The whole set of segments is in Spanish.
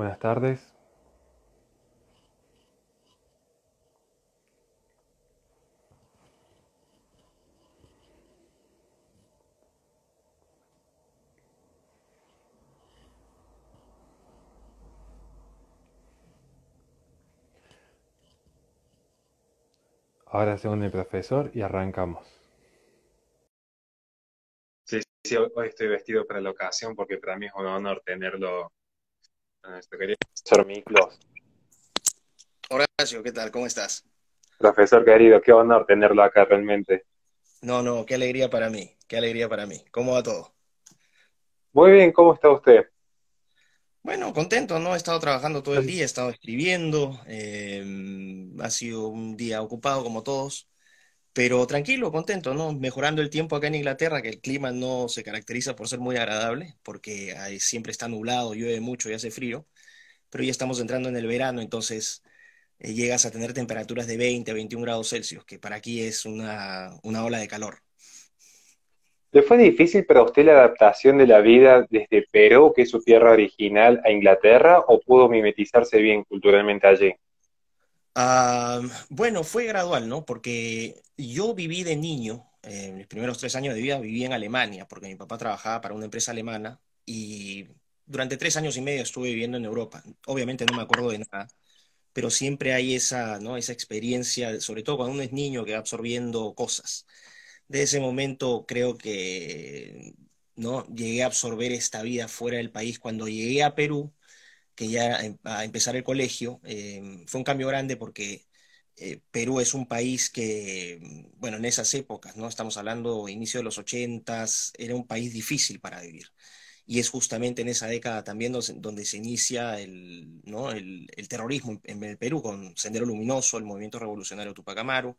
Buenas tardes. Ahora según el profesor y arrancamos. Sí, sí, hoy estoy vestido para la ocasión porque para mí es un honor tenerlo a nuestro querido profesor Miklos. Horacio, ¿qué tal? ¿Cómo estás? Profesor querido, qué honor tenerlo acá realmente. No, no, qué alegría para mí, qué alegría para mí. ¿Cómo va todo? Muy bien, ¿cómo está usted? Bueno, contento, ¿no? He estado trabajando todo el día, he estado escribiendo, ha sido un día ocupado como todos, pero tranquilo, contento, ¿no? Mejorando el tiempo acá en Inglaterra, que el clima no se caracteriza por ser muy agradable, porque ahí siempre está nublado, llueve mucho y hace frío, pero ya estamos entrando en el verano, entonces llegas a tener temperaturas de 20 a 21 grados Celsius, que para aquí es una ola de calor. ¿Le fue difícil para usted la adaptación de la vida desde Perú, que es su tierra original, a Inglaterra, o pudo mimetizarse bien culturalmente allí? Ah, bueno, fue gradual, ¿no? Porque yo viví de niño, mis primeros 3 años de vida viví en Alemania, porque mi papá trabajaba para una empresa alemana y durante 3 años y medio estuve viviendo en Europa. Obviamente no me acuerdo de nada, pero siempre hay esa, ¿no? Esa experiencia, sobre todo cuando uno es niño que va absorbiendo cosas. De ese momento creo que, ¿no? Llegué a absorber esta vida fuera del país. Cuando llegué a Perú, que ya a empezar el colegio, fue un cambio grande porque Perú es un país que, bueno, en esas épocas, ¿no? Estamos hablando inicio de los 80s, era un país difícil para vivir. Y es justamente en esa década también donde se inicia ¿no? el terrorismo en el Perú con Sendero Luminoso, el movimiento revolucionario Tupac Amaru,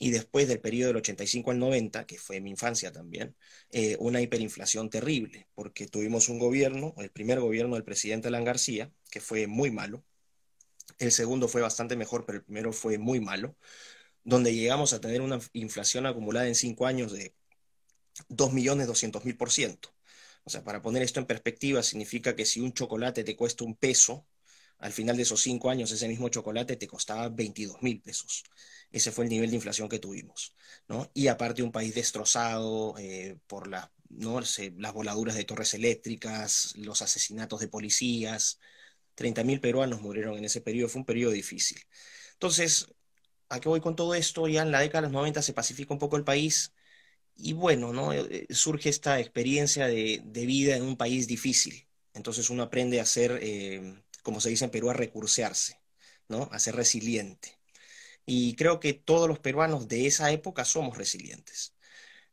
y después del periodo del 85 al 90, que fue mi infancia también, una hiperinflación terrible, porque tuvimos un gobierno, el primer gobierno del presidente Alan García, que fue muy malo, el segundo fue bastante mejor, pero el primero fue muy malo, donde llegamos a tener una inflación acumulada en 5 años de 2.200.000%. O sea, para poner esto en perspectiva, significa que si un chocolate te cuesta un peso, al final de esos 5 años ese mismo chocolate te costaba 22.000 pesos. Ese fue el nivel de inflación que tuvimos, ¿no? Y aparte un país destrozado por ¿no? Las voladuras de torres eléctricas, los asesinatos de policías, 30.000 peruanos murieron en ese periodo, fue un periodo difícil. Entonces, ¿a qué voy con todo esto? Ya en la década de los 90 se pacifica un poco el país y bueno, ¿no? Surge esta experiencia de vida en un país difícil. Entonces uno aprende a ser, como se dice en Perú, a recursearse, ¿no? A ser resiliente. Y creo que todos los peruanos de esa época somos resilientes.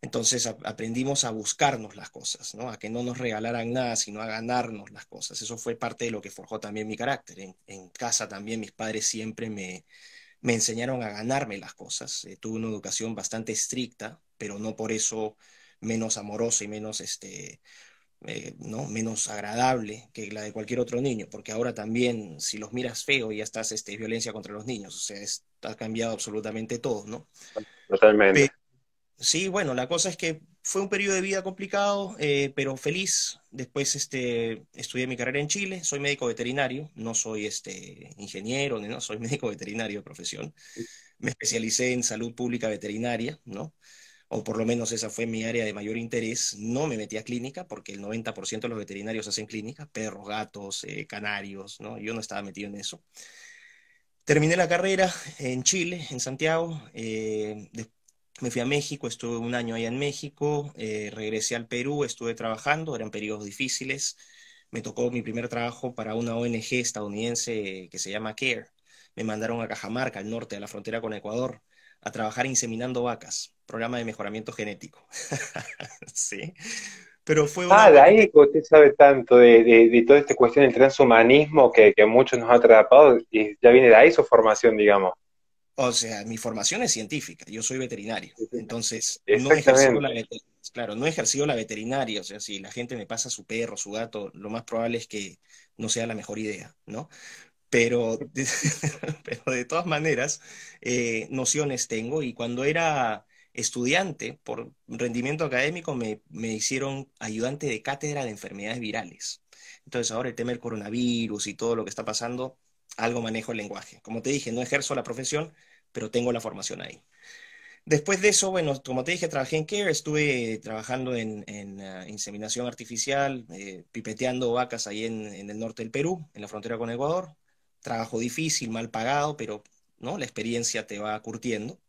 Entonces aprendimos a buscarnos las cosas, ¿no? A que no nos regalaran nada, sino a ganarnos las cosas. Eso fue parte de lo que forjó también mi carácter. En casa también mis padres siempre me enseñaron a ganarme las cosas. Tuve una educación bastante estricta, pero no por eso menos amorosa y menos, ¿no? menos agradable que la de cualquier otro niño, porque ahora también, si los miras feo, ya estás, violencia contra los niños, o sea, ha cambiado absolutamente todo, ¿no? Totalmente. Sí, bueno, la cosa es que fue un periodo de vida complicado, pero feliz. Después estudié mi carrera en Chile, soy médico veterinario, no soy ingeniero, ni no, soy médico veterinario de profesión. Me especialicé en salud pública veterinaria, ¿no? O por lo menos esa fue mi área de mayor interés. No me metí a clínica porque el 90% de los veterinarios hacen clínica, perros, gatos, canarios, ¿no? Yo no estaba metido en eso. Terminé la carrera en Chile, en Santiago. Me fui a México, estuve un año allá en México. Regresé al Perú, estuve trabajando, eran periodos difíciles. Me tocó mi primer trabajo para una ONG estadounidense que se llama CARE. Me mandaron a Cajamarca, al norte de la frontera con Ecuador, a trabajar inseminando vacas, programa de mejoramiento genético. Sí, pero fue una Ah, de bonita. ahí que usted sabe tanto de toda esta cuestión del transhumanismo que a muchos nos ha atrapado, y ya viene de ahí su formación, digamos. O sea, mi formación es científica, yo soy veterinario, entonces no he ejercido Exactamente. claro, no he ejercido la veterinaria, o sea, si la gente me pasa su perro, su gato, lo más probable es que no sea la mejor idea, ¿no? Pero pero de todas maneras, nociones tengo y cuando era estudiante, por rendimiento académico, me hicieron ayudante de cátedra de enfermedades virales. Entonces ahora el tema del coronavirus y todo lo que está pasando, algo manejo el lenguaje. Como te dije, no ejerzo la profesión, pero tengo la formación ahí. Después de eso, bueno, como te dije, trabajé en Care, estuve trabajando en inseminación artificial, pipeteando vacas ahí en el norte del Perú, en la frontera con Ecuador. Trabajo difícil, mal pagado, pero ¿no? La experiencia te va curtiendo.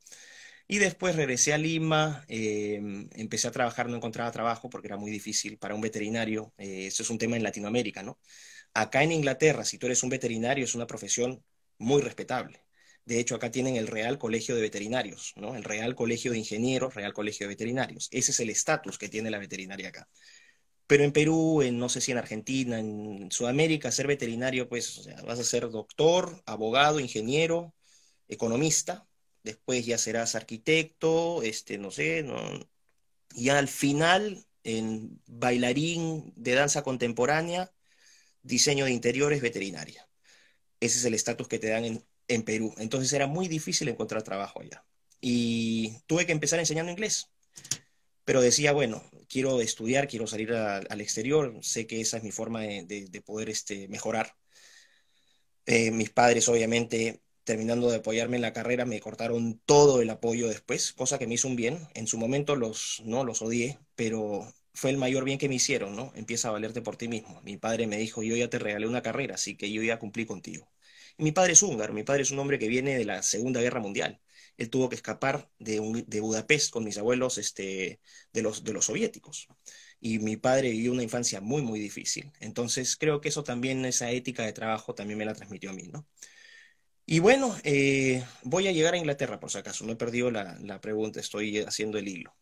Y después regresé a Lima, empecé a trabajar, no encontraba trabajo porque era muy difícil para un veterinario. Eso es un tema en Latinoamérica, ¿no? Acá en Inglaterra, si tú eres un veterinario, es una profesión muy respetable. De hecho, acá tienen el Real Colegio de Veterinarios, ¿no? El Real Colegio de Ingenieros, Real Colegio de Veterinarios. Ese es el estatus que tiene la veterinaria acá. Pero en Perú, no sé si en Argentina, en Sudamérica, ser veterinario, pues, o sea, vas a ser doctor, abogado, ingeniero, economista, después ya serás arquitecto, no sé, ¿no? Y al final, en bailarín de danza contemporánea, diseño de interiores, veterinaria. Ese es el estatus que te dan en Perú. Entonces era muy difícil encontrar trabajo allá. Y tuve que empezar enseñando inglés, pero decía, bueno, quiero estudiar, quiero salir al exterior, sé que esa es mi forma de poder mejorar. Mis padres, obviamente, terminando de apoyarme en la carrera, me cortaron todo el apoyo después, cosa que me hizo un bien. En su momento no los odié, pero fue el mayor bien que me hicieron, ¿no? Empieza a valerte por ti mismo. Mi padre me dijo, yo ya te regalé una carrera, así que yo ya cumplí contigo. Y mi padre es húngaro, mi padre es un hombre que viene de la Segunda Guerra Mundial. Él tuvo que escapar de Budapest con mis abuelos, de los soviéticos. Y mi padre vivió una infancia muy, muy difícil. Entonces creo que eso también, esa ética de trabajo también me la transmitió a mí, ¿no? Y bueno, voy a llegar a Inglaterra por si acaso, no he perdido la pregunta, estoy haciendo el hilo.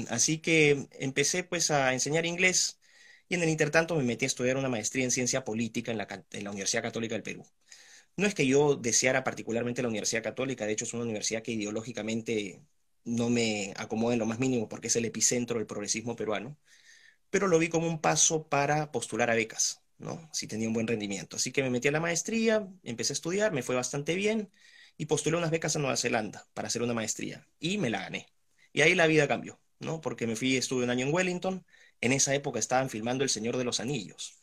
Así que empecé pues a enseñar inglés y en el intertanto me metí a estudiar una maestría en ciencia política en la Universidad Católica del Perú. No es que yo deseara particularmente la Universidad Católica, de hecho es una universidad que ideológicamente no me acomoda en lo más mínimo porque es el epicentro del progresismo peruano, pero lo vi como un paso para postular a becas, ¿no? Si tenía un buen rendimiento. Así que me metí a la maestría, empecé a estudiar, me fue bastante bien y postulé unas becas a Nueva Zelanda para hacer una maestría y me la gané. Y ahí la vida cambió, ¿no? Porque me fui, estuve un año en Wellington, en esa época estaban filmando El Señor de los Anillos.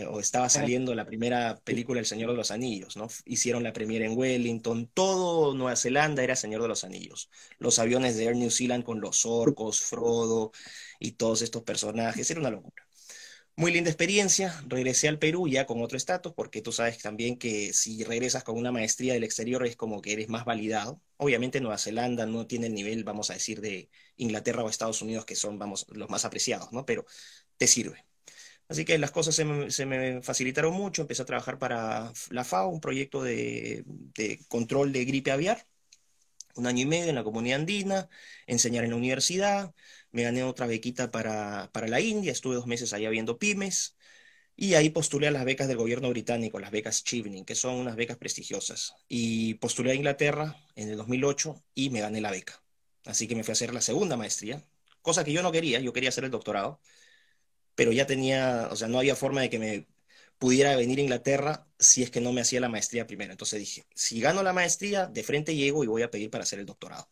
O estaba saliendo la primera película El Señor de los Anillos, ¿no? Hicieron la premiere en Wellington, todo Nueva Zelanda era Señor de los Anillos. Los aviones de Air New Zealand con los orcos, Frodo, y todos estos personajes. Era una locura. Muy linda experiencia. Regresé al Perú ya con otro estatus, porque tú sabes también que si regresas con una maestría del exterior es como que eres más validado. Obviamente Nueva Zelanda no tiene el nivel, vamos a decir, de Inglaterra o Estados Unidos, que son, vamos, los más apreciados, ¿no? Pero te sirve. Así que las cosas se me facilitaron mucho. Empecé a trabajar para la FAO, un proyecto de control de gripe aviar, un año y medio en la comunidad andina, enseñar en la universidad, me gané otra bequita para la India, estuve 2 meses allá viendo pymes, y ahí postulé a las becas del gobierno británico, las becas Chevening, que son unas becas prestigiosas, y postulé a Inglaterra en el 2008 y me gané la beca. Así que me fui a hacer la segunda maestría, cosa que yo no quería, yo quería hacer el doctorado, pero ya tenía, o sea, no había forma de que me pudiera venir a Inglaterra si es que no me hacía la maestría primero. Entonces dije, si gano la maestría, de frente llego y voy a pedir para hacer el doctorado.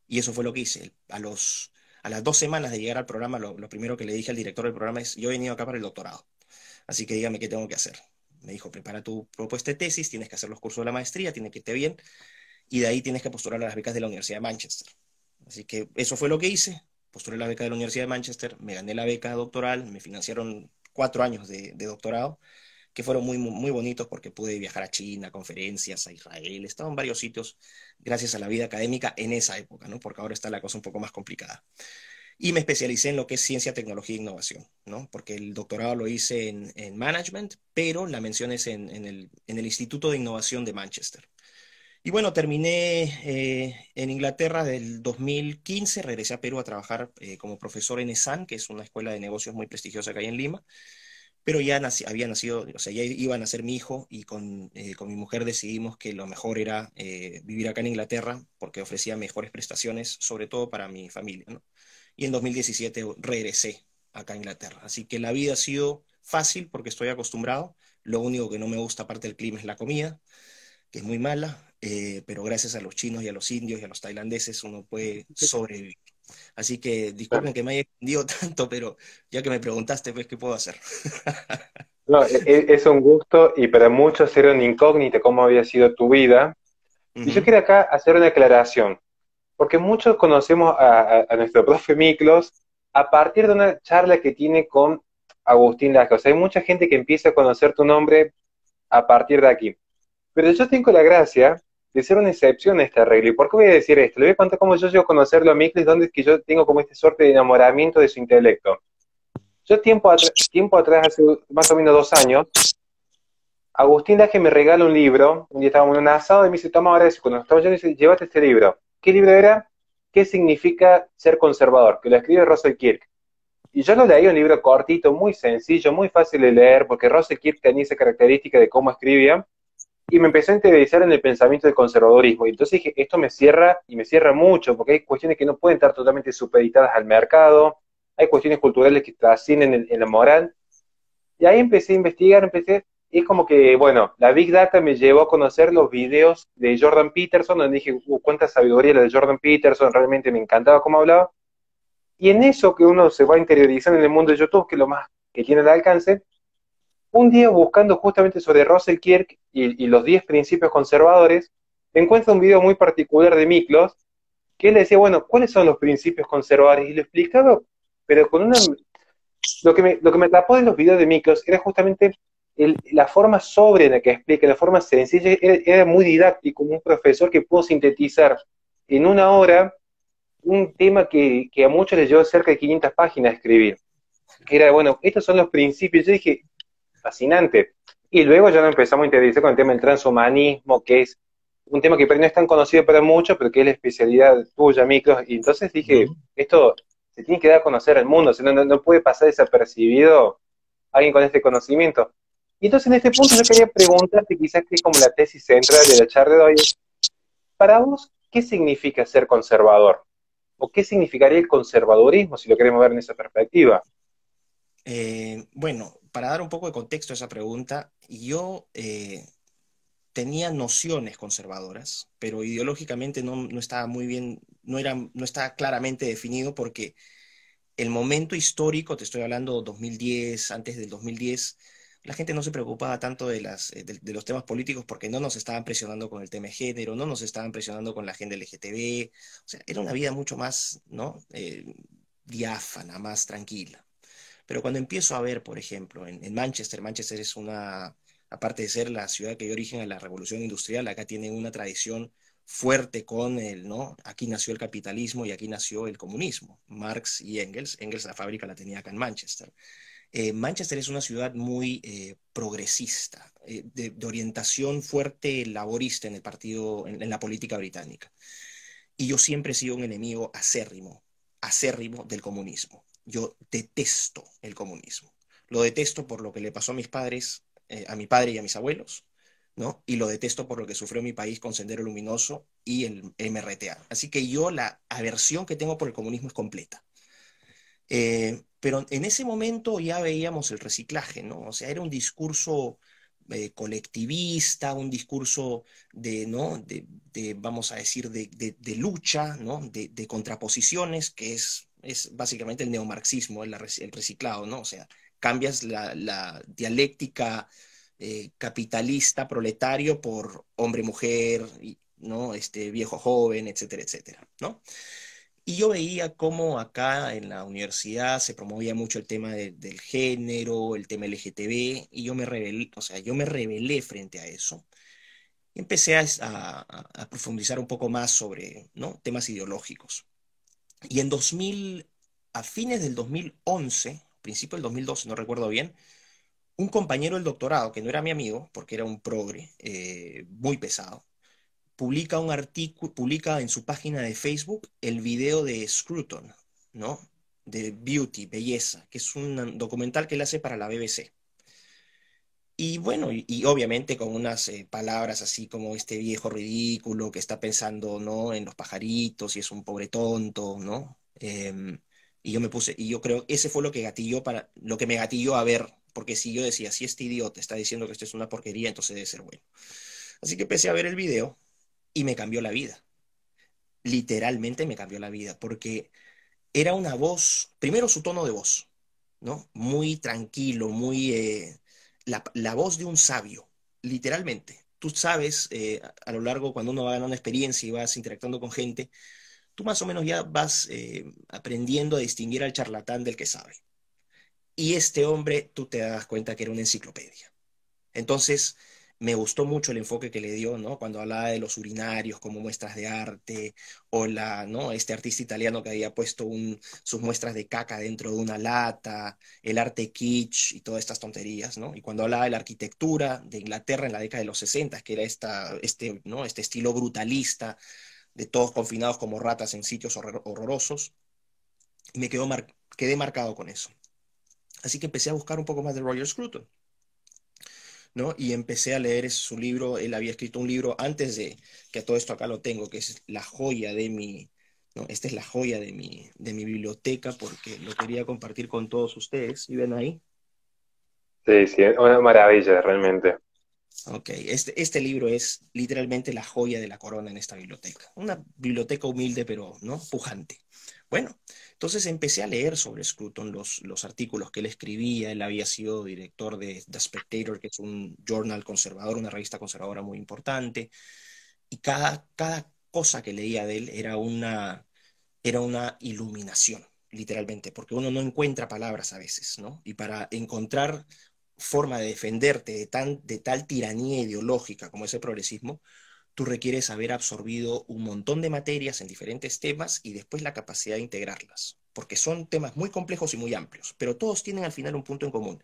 Y eso fue lo que hice. A las 2 semanas de llegar al programa, lo primero que le dije al director del programa es, yo he venido acá para el doctorado, así que dígame qué tengo que hacer. Me dijo, prepara tu propuesta de tesis, tienes que hacer los cursos de la maestría, tiene que irte bien, y de ahí tienes que postular a las becas de la Universidad de Manchester. Así que eso fue lo que hice. Postulé la beca de la Universidad de Manchester, me gané la beca doctoral, me financiaron 4 años de doctorado, que fueron muy, muy, muy bonitos porque pude viajar a China, a conferencias, a Israel, estaba en varios sitios gracias a la vida académica en esa época, ¿no? Porque ahora está la cosa un poco más complicada. Y me especialicé en lo que es ciencia, tecnología e innovación, ¿no? Porque el doctorado lo hice en management, pero la mención es en el Instituto de Innovación de Manchester. Y bueno, terminé en Inglaterra del 2015, regresé a Perú a trabajar como profesor en ESAN, que es una escuela de negocios muy prestigiosa que hay en Lima, pero ya había nacido, o sea, ya iba a nacer mi hijo y con mi mujer decidimos que lo mejor era vivir acá en Inglaterra porque ofrecía mejores prestaciones, sobre todo para mi familia, ¿no? Y en 2017 regresé acá a Inglaterra. Así que la vida ha sido fácil porque estoy acostumbrado. Lo único que no me gusta aparte del clima es la comida, que es muy mala, pero gracias a los chinos y a los indios y a los tailandeses uno puede sobrevivir. Así que disculpen que me haya extendido tanto, pero ya que me preguntaste, pues, ¿qué puedo hacer? No, es un gusto y para muchos era una incógnita cómo había sido tu vida. Y yo Ujú, quiero acá hacer una aclaración, porque muchos conocemos a nuestro profe Miklos a partir de una charla que tiene con Agustín Laje. O sea, hay mucha gente que empieza a conocer tu nombre a partir de aquí. Pero yo tengo la gracia de ser una excepción a esta regla. ¿Y por qué voy a decir esto? Le voy a contar cómo yo llego a conocerlo a Miklos, donde es que yo tengo como esta suerte de enamoramiento de su intelecto. Yo tiempo atrás, hace más o menos 2 años, Agustín Laje me regala un libro, un día estábamos en un asado y me dice, toma ahora eso, cuando estamos yendo, dice, llévate este libro. ¿Qué libro era? ¿Qué significa ser conservador? Que lo escribe Russell Kirk. Y yo lo leí, un libro cortito, muy sencillo, muy fácil de leer, porque Russell Kirk tenía esa característica de cómo escribía, y me empecé a interesar en el pensamiento del conservadurismo. Y entonces dije, esto me cierra, y me cierra mucho, porque hay cuestiones que no pueden estar totalmente supeditadas al mercado, hay cuestiones culturales que trascienden en la moral, y ahí empecé a investigar, y es como que, bueno, la Big Data me llevó a conocer los videos de Jordan Peterson, donde dije, cuánta sabiduría la de Jordan Peterson, realmente me encantaba cómo hablaba. Y en eso que uno se va interiorizando en el mundo de YouTube, que es lo más que tiene al alcance, un día buscando justamente sobre Russell Kirk y los 10 principios conservadores, encuentro un video muy particular de Miklos, que él decía, bueno, ¿cuáles son los principios conservadores? Y lo explicaba, pero con una lo que me atrapó de los videos de Miklos era justamente la forma sobre la que explica, la forma sencilla, era muy didáctico, un profesor que pudo sintetizar en 1 hora un tema que a muchos les llevó cerca de 500 páginas escribir, que era, bueno, estos son los principios. Yo dije, fascinante. Y luego ya nos empezamos a interesar con el tema del transhumanismo, que es un tema que no es tan conocido para muchos, pero que es la especialidad tuya, Miklos. Y entonces dije, ujú. esto se tiene que dar a conocer al mundo, o sea, no puede pasar desapercibido alguien con este conocimiento. Y entonces en este punto yo quería preguntarte, quizás que es como la tesis central de la charla de hoy, para vos, ¿qué significa ser conservador? ¿O qué significaría el conservadurismo, si lo queremos ver en esa perspectiva? Bueno, para dar un poco de contexto a esa pregunta, yo tenía nociones conservadoras, pero ideológicamente no estaba muy bien, no estaba claramente definido porque el momento histórico, te estoy hablando 2010, antes del 2010, la gente no se preocupaba tanto de los temas políticos porque no nos estaban presionando con el tema de género, no nos estaban presionando con la agenda LGTB, o sea, era una vida mucho más, ¿no? Diáfana, más tranquila. Pero cuando empiezo a ver, por ejemplo, en Manchester, Manchester es una, aparte de ser la ciudad que dio origen a la revolución industrial, acá tiene una tradición fuerte con el, ¿no? Aquí nació el capitalismo y aquí nació el comunismo. Marx y Engels, Engels la fábrica la tenía acá en Manchester. Manchester es una ciudad muy progresista, de orientación fuerte laborista en el partido, en la política británica. Y yo siempre he sido un enemigo acérrimo, acérrimo del comunismo. Yo detesto el comunismo. Lo detesto por lo que le pasó a mis padres, a mi padre y a mis abuelos, ¿no? Y lo detesto por lo que sufrió mi país con Sendero Luminoso y el MRTA. Así que yo la aversión que tengo por el comunismo es completa. Pero en ese momento ya veíamos el reciclaje, ¿no? O sea, era un discurso colectivista, un discurso de, ¿no? Vamos a decir, de lucha, ¿no? De contraposiciones, que es básicamente el neomarxismo, el reciclado, ¿no? O sea, cambias la dialéctica capitalista, proletario, por hombre-mujer, ¿no? Viejo-joven, etcétera, etcétera, ¿no? Y yo veía cómo acá en la universidad se promovía mucho el tema del género, el tema LGTB, y yo me rebelé, o sea, yo me rebelé frente a eso. Y empecé a profundizar un poco más sobre, ¿no? Temas ideológicos. Y a fines del 2011, principio del 2012, no recuerdo bien, un compañero del doctorado, que no era mi amigo, porque era un progre, muy pesado, publica un artículo, publica en su página de Facebook el video de Scruton, ¿no? De Beauty, Belleza, que es un documental que él hace para la BBC. Y bueno, y obviamente con unas palabras así como este viejo ridículo que está pensando, ¿no? En los pajaritos y es un pobre tonto, ¿no? Y yo me puse, y yo creo que ese fue lo que me gatilló a ver, porque si yo decía, si este idiota está diciendo que esto es una porquería, entonces debe ser bueno. Así que empecé a ver el video y me cambió la vida. Literalmente me cambió la vida, porque era una voz, primero su tono de voz, ¿no? Muy tranquilo, la voz de un sabio, literalmente. Tú sabes, a lo largo, cuando uno va ganando experiencia y vas interactuando con gente, tú más o menos ya vas aprendiendo a distinguir al charlatán del que sabe. Y este hombre, tú te das cuenta que era una enciclopedia. Entonces, me gustó mucho el enfoque que le dio, ¿no? Cuando hablaba de los urinarios como muestras de arte, o ¿no? Este artista italiano que había puesto sus muestras de caca dentro de una lata, el arte kitsch y todas estas tonterías, ¿no? Y cuando hablaba de la arquitectura de Inglaterra en la década de los 60, que era ¿no? Este estilo brutalista, de todos confinados como ratas en sitios horrorosos, y quedé marcado con eso. Así que empecé a buscar un poco más de Roger Scruton, ¿no? Y empecé a leer su libro. Él había escrito un libro antes de que todo esto acá lo tengo, que es la joya de mi, ¿no? Esta es la joya de mi biblioteca porque lo quería compartir con todos ustedes. ¿Y ven ahí? Sí, sí, una maravilla, realmente. Ok, este libro es literalmente la joya de la corona en esta biblioteca. Una biblioteca humilde, pero no pujante. Bueno, entonces empecé a leer sobre Scruton, los artículos que él escribía. Él había sido director de The Spectator, que es un journal conservador, una revista conservadora muy importante. Y cada cosa que leía de él era una iluminación, literalmente, porque uno no encuentra palabras a veces, ¿no? Y para encontrar forma de defenderte de tal tiranía ideológica como es el progresismo, tú requieres haber absorbido un montón de materias en diferentes temas y después la capacidad de integrarlas, porque son temas muy complejos y muy amplios, pero todos tienen al final un punto en común.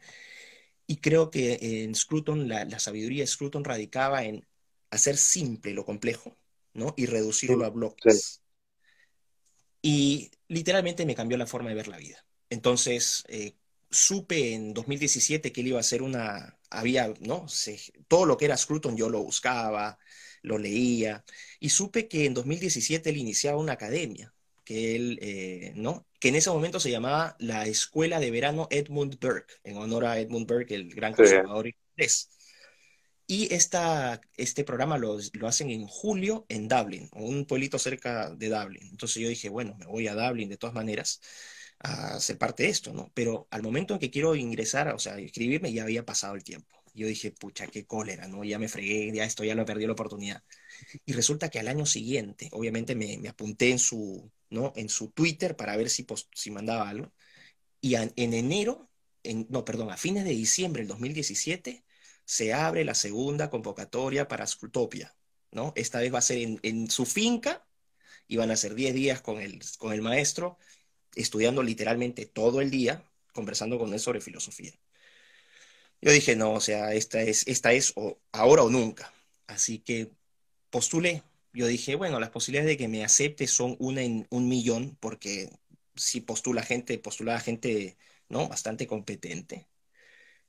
Y creo que en Scruton, la sabiduría de Scruton radicaba en hacer simple lo complejo, ¿no? Y reducirlo a Sí. bloques. Y literalmente me cambió la forma de ver la vida. Entonces, supe en 2017 que él iba a hacer ¿no? Todo lo que era Scruton yo lo buscaba, lo leía, y supe que en 2017 él iniciaba una academia, ¿no? Que en ese momento se llamaba la Escuela de Verano Edmund Burke, en honor a Edmund Burke, el gran Sí. conservador inglés. Y este programa lo hacen en julio en Dublin, un pueblito cerca de Dublin. Entonces yo dije, bueno, me voy a Dublin de todas maneras a ser parte de esto, ¿no? Pero al momento en que quiero ingresar, o sea, inscribirme, ya había pasado el tiempo. Yo dije, pucha, qué cólera, ¿no? Ya me fregué, ya esto ya lo perdí la oportunidad. Y resulta que al año siguiente, obviamente me apunté ¿no? En su Twitter para ver si mandaba algo. Y en enero, no, perdón, a fines de diciembre del 2017 se abre la segunda convocatoria para Scrutopia, ¿no? Esta vez va a ser en su finca y van a ser 10 días con el maestro, estudiando literalmente todo el día, conversando con él sobre filosofía. Yo dije, no, o sea, esta es ahora o nunca. Así que postulé. Yo dije, bueno, las posibilidades de que me acepte son una en un millón, porque si postulaba gente, ¿no? Bastante competente.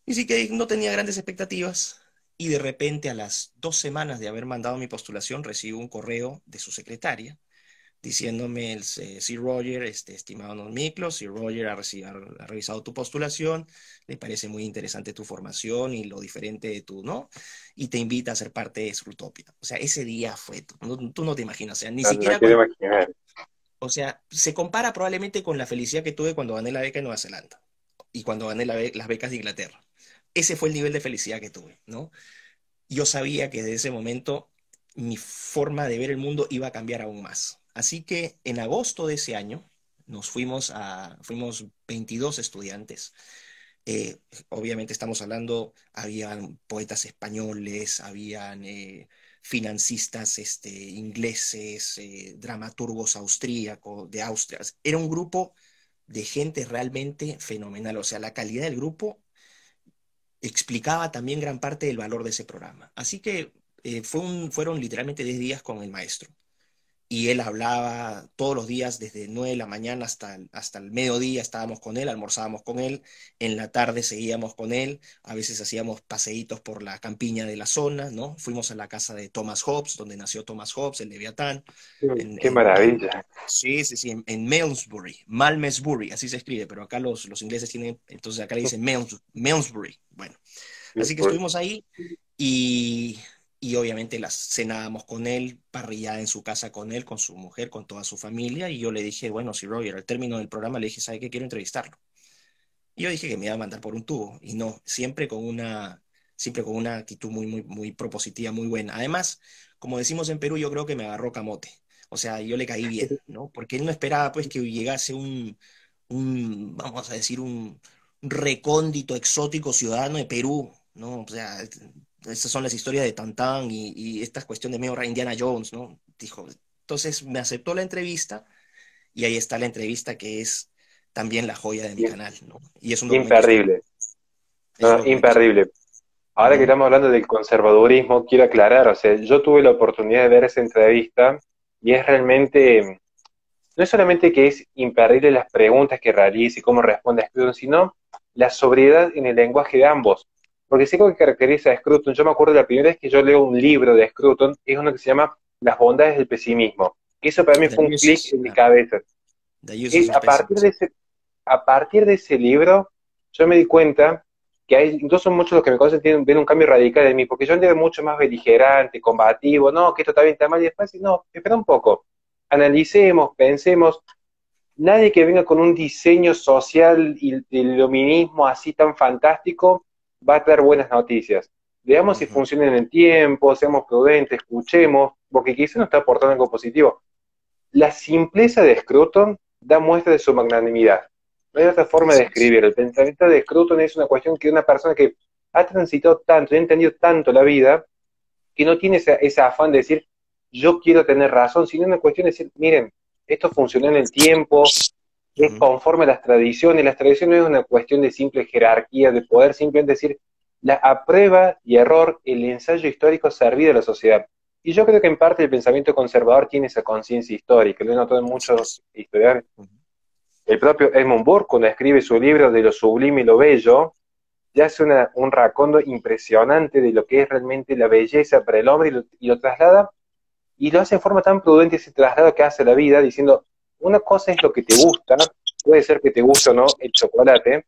Y sí que no tenía grandes expectativas. Y de repente, a las 2 semanas de haber mandado mi postulación, recibo un correo de su secretaria diciéndome Sir Roger, estimado Don Miklos, Sir Roger ha revisado tu postulación, le parece muy interesante tu formación y lo diferente de tú, ¿no? Y te invita a ser parte de Scrutopia. O sea, ese día fue, tú no te imaginas, o sea, ni No, no siquiera quiero cuando, imaginar. o sea, se compara probablemente con la felicidad que tuve cuando gané la beca en Nueva Zelanda y cuando gané las becas de Inglaterra. Ese fue el nivel de felicidad que tuve, ¿no? Yo sabía que desde ese momento mi forma de ver el mundo iba a cambiar aún más. Así que en agosto de ese año fuimos 22 estudiantes. Eh, Obviamente estamos hablando, habían poetas españoles, habían financistas ingleses, dramaturgos austríacos, de Austria. Era un grupo de gente realmente fenomenal. O sea, la calidad del grupo explicaba también gran parte del valor de ese programa. Así que fueron literalmente 10 días con el maestro. Y él hablaba todos los días, desde 9 de la mañana hasta el mediodía estábamos con él, almorzábamos con él, en la tarde seguíamos con él, a veces hacíamos paseitos por la campiña de la zona, ¿no? Fuimos a la casa de Thomas Hobbes, donde nació Thomas Hobbes, el Leviatán, Qué maravilla. sí, sí, sí, en Malmesbury, así se escribe, pero acá los ingleses tienen, entonces acá le dicen Malmesbury. Bueno, así que estuvimos ahí y y obviamente las cenábamos con él, parrillada en su casa con él, con su mujer, con toda su familia, y yo le dije, bueno, si Roger, al término del programa le dije, ¿sabe qué? Quiero entrevistarlo. Y yo dije que me iba a mandar por un tubo, y no, siempre con una actitud muy, muy, muy propositiva, muy buena. Además, como decimos en Perú, yo creo que me agarró camote. O sea, yo le caí bien, ¿no? Porque él no esperaba, pues, que llegase vamos a decir, un recóndito, exótico ciudadano de Perú, ¿no? O sea, estas son las historias de Tantán y estas cuestiones medio Indiana Jones, ¿no? Dijo, entonces me aceptó la entrevista y ahí está la entrevista que es también la joya de mi im- canal, ¿no? Y es un documento histórico. imperdible, Es un no, documento histórico. imperdible. Ahora que Ujú. estamos hablando del conservadurismo, quiero aclarar, o sea, yo tuve la oportunidad de ver esa entrevista y es realmente, no es solamente que es imperdible las preguntas que realiza y cómo responde a Scruton, sino la sobriedad en el lenguaje de ambos. Porque sé que caracteriza a Scruton, yo me acuerdo la primera vez que yo leo un libro de Scruton, es uno que se llama Las bondades del pesimismo. Eso para mí The fue un clic uses, en mi cabeza. the Y uses of pessimism. a partir de ese libro, yo me di cuenta que hay, incluso muchos de los que me conocen ven un cambio radical en mí, porque yo antes era mucho más beligerante, combativo, no, que esto está bien, está mal, y después, no, espera un poco, analicemos, pensemos, nadie que venga con un diseño social y el iluminismo así tan fantástico va a traer buenas noticias. Veamos si Ujú, funciona en el tiempo, seamos prudentes, escuchemos, porque quizá no está aportando algo positivo. La simpleza de Scruton da muestra de su magnanimidad. No hay otra forma de así es. describir. El pensamiento de Scruton es una cuestión que una persona que ha transitado tanto y ha entendido tanto la vida, que no tiene ese afán de decir, yo quiero tener razón, sino una cuestión de decir, miren, esto funcionó en el tiempo, es Ujú, conforme a las tradiciones. Las tradiciones no es una cuestión de simple jerarquía, de poder simplemente decir, la a prueba y error, el ensayo histórico servido a la sociedad. Y yo creo que en parte el pensamiento conservador tiene esa conciencia histórica, lo he notado en así muchos es. historiadores. Ujú, El propio Edmund Burke, cuando escribe su libro de lo sublime y lo bello, ya hace un racondo impresionante de lo que es realmente la belleza para el hombre y lo traslada, y lo hace de forma tan prudente ese traslado que hace a la vida, diciendo, una cosa es lo que te gusta, puede ser que te guste o no el chocolate,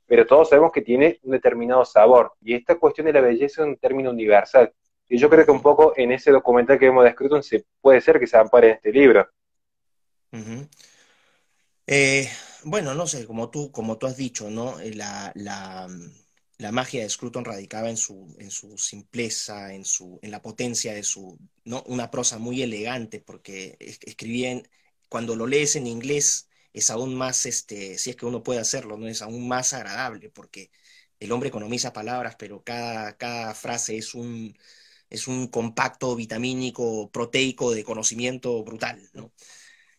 pero todos sabemos que tiene un determinado sabor. Y esta cuestión de la belleza es un término universal. Y yo creo que un ujú, poco en ese documental que hemos descrito se puede ser que se ampare en este libro. ujú. Eh, bueno, no sé, como tú has dicho, ¿no? La magia de Scruton radicaba en su simpleza, en la potencia de su, ¿no? Una prosa muy elegante, porque escribía cuando lo lees en inglés es aún más, si es que uno puede hacerlo, ¿no? Es aún más agradable, porque el hombre economiza palabras, pero cada frase es un compacto vitamínico, proteico de conocimiento brutal, ¿no?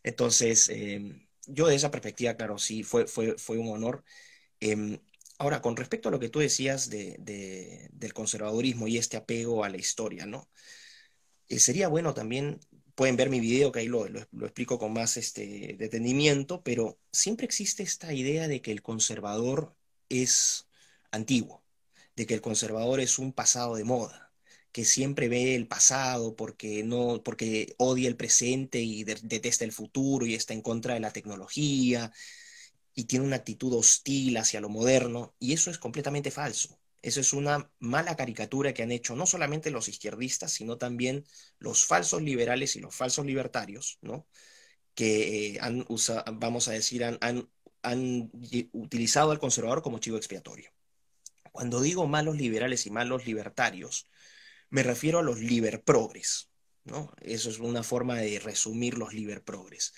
Entonces, yo de esa perspectiva, claro, sí, fue un honor. Em, Ahora, con respecto a lo que tú decías del conservadurismo y este apego a la historia, ¿no? Sería bueno también, pueden ver mi video, que ahí lo explico con más detenimiento, pero siempre existe esta idea de que el conservador es antiguo, de que el conservador es un pasado de moda, que siempre ve el pasado porque odia el presente y detesta el futuro y está en contra de la tecnología y tiene una actitud hostil hacia lo moderno, y eso es completamente falso. Eso es una mala caricatura que han hecho no solamente los izquierdistas, sino también los falsos liberales y los falsos libertarios, ¿no? Que vamos a decir, han utilizado al conservador como chivo expiatorio. Cuando digo malos liberales y malos libertarios, me refiero a los liberprogres, ¿no? Eso es una forma de resumir los liberprogres.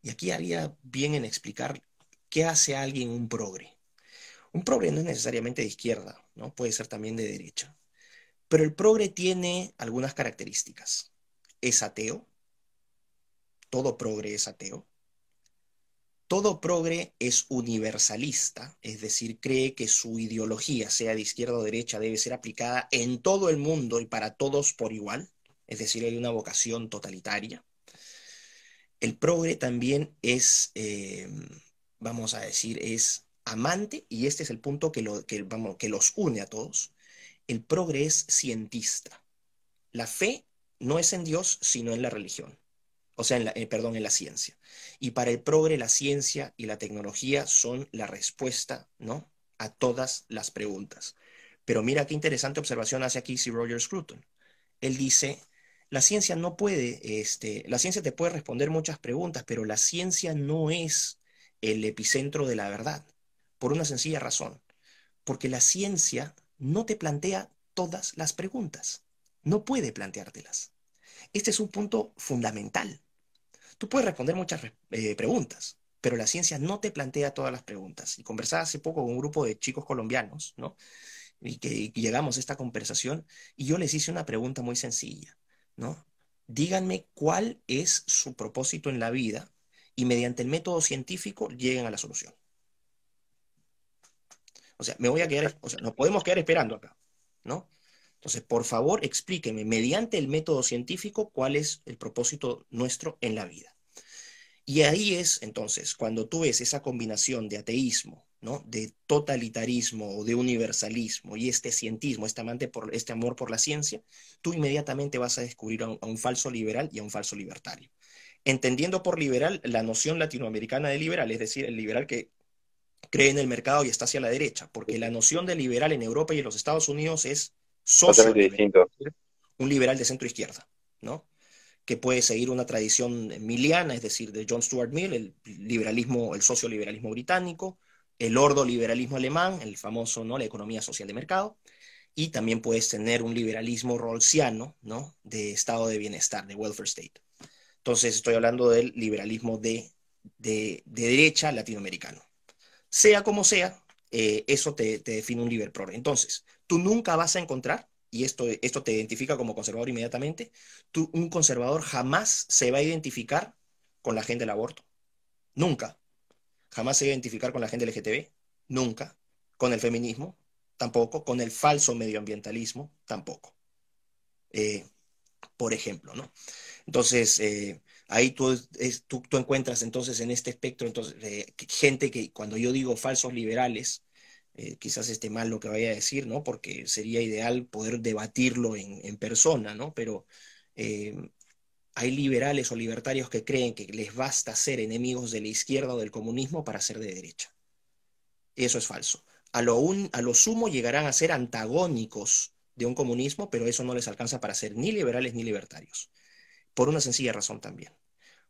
Y aquí haría bien en explicar qué hace alguien un progre. Un progre no es necesariamente de izquierda, ¿no? Puede ser también de derecha. Pero el progre tiene algunas características. Es ateo, todo progre es ateo. Todo progre es universalista, es decir, cree que su ideología, sea de izquierda o derecha, debe ser aplicada en todo el mundo y para todos por igual, es decir, hay una vocación totalitaria. El progre también es, vamos a decir, es amante, y este es el punto vamos, que los une a todos. El progre es cientista. La fe no es en Dios, sino en la religión, o sea, perdón, en la ciencia. Y para el progre, la ciencia y la tecnología son la respuesta, ¿no? A todas las preguntas. Pero mira qué interesante observación hace aquí C. Roger Scruton. Él dice, la ciencia no puede, la ciencia te puede responder muchas preguntas, pero la ciencia no es el epicentro de la verdad, por una sencilla razón, porque la ciencia no te plantea todas las preguntas, no puede planteártelas. Este es un punto fundamental. Tú puedes responder muchas preguntas, pero la ciencia no te plantea todas las preguntas. Y conversaba hace poco con un grupo de chicos colombianos, ¿no? Y llegamos a esta conversación y yo les hice una pregunta muy sencilla, ¿no? Díganme cuál es su propósito en la vida y mediante el método científico lleguen a la solución. O sea, me voy a quedar, o sea, nos podemos quedar esperando acá, ¿no? Entonces, por favor, explíqueme mediante el método científico cuál es el propósito nuestro en la vida. Y ahí es, entonces, cuando tú ves esa combinación de ateísmo, ¿no? De totalitarismo o de universalismo y este cientismo, este amor por la ciencia, tú inmediatamente vas a descubrir a un falso liberal y a un falso libertario. Entendiendo por liberal la noción latinoamericana de liberal, es decir, el liberal que cree en el mercado y está hacia la derecha, porque la noción de liberal en Europa y en los Estados Unidos es Totalmente socioliberal, distinto. un liberal de centro izquierda, ¿no? Que puede seguir una tradición miliana, es decir, de John Stuart Mill, el liberalismo, el socioliberalismo británico, el ordoliberalismo alemán, el famoso, ¿no? La economía social de mercado, y también puedes tener un liberalismo rawlsiano, ¿no? De estado de bienestar, de welfare state. Entonces estoy hablando del liberalismo de derecha latinoamericano. Sea como sea, eso te define un liberal. Entonces, tú nunca vas a encontrar, y esto te identifica como conservador inmediatamente, un conservador jamás se va a identificar con la gente del aborto. Nunca. Jamás se va a identificar con la gente LGTB. Nunca. Con el feminismo. Tampoco. Con el falso medioambientalismo. Tampoco. Eh, por ejemplo, ¿no? Entonces, ahí tú encuentras entonces en este espectro entonces, gente que cuando yo digo falsos liberales, quizás esté mal lo que vaya a decir, ¿no? Porque sería ideal poder debatirlo en persona, ¿no? Pero eh, hay liberales o libertarios que creen que les basta ser enemigos de la izquierda o del comunismo para ser de derecha. Eso es falso. A lo sumo llegarán a ser antagónicos de un comunismo, pero eso no les alcanza para ser ni liberales ni libertarios. Por una sencilla razón también.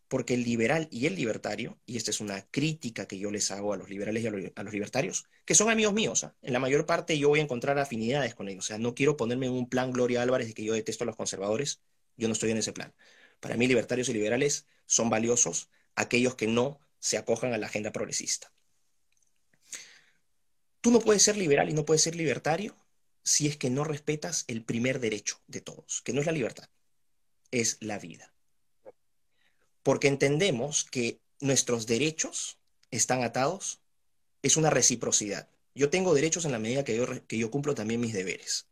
Porque el liberal y el libertario, y esta es una crítica que yo les hago a los liberales y a los libertarios, que son amigos míos, ¿eh? En la mayor parte yo voy a encontrar afinidades con ellos. O sea, no quiero ponerme en un plan Gloria Álvarez de que yo detesto a los conservadores. Yo no estoy en ese plan. Para mí, libertarios y liberales son valiosos aquellos que no se acojan a la agenda progresista. Tú no puedes ser liberal y no puedes ser libertario si es que no respetas el primer derecho de todos, que no es la libertad, es la vida. Porque entendemos que nuestros derechos están atados, es una reciprocidad. Yo tengo derechos en la medida que yo cumplo también mis deberes.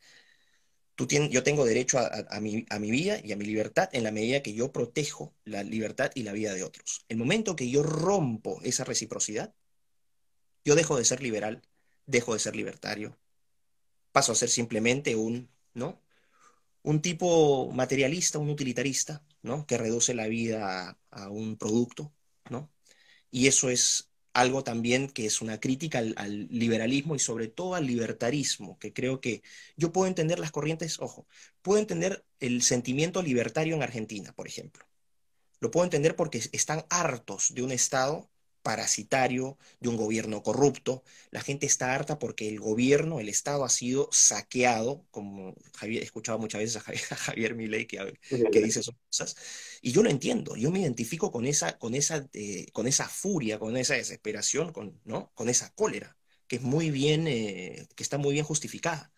Yo tengo derecho a mi vida y a mi libertad en la medida que yo protejo la libertad y la vida de otros. El momento que yo rompo esa reciprocidad, yo dejo de ser liberal, dejo de ser libertario, paso a ser simplemente ¿no? Un tipo materialista, un utilitarista, ¿no? Que reduce la vida a un producto, ¿no? Y eso es algo también que es una crítica al liberalismo y sobre todo al libertarismo, que creo que yo puedo entender las corrientes, ojo, puedo entender el sentimiento libertario en Argentina, por ejemplo. Lo puedo entender porque están hartos de un Estado parasitario, de un gobierno corrupto. La gente está harta porque el gobierno, el Estado ha sido saqueado, como Javier, he escuchado muchas veces a Javier, a Javier Milei que dice esas cosas, y yo lo entiendo, yo me identifico con esa furia, con esa desesperación, ¿no? Con esa cólera, que es muy bien, que está muy bien justificada.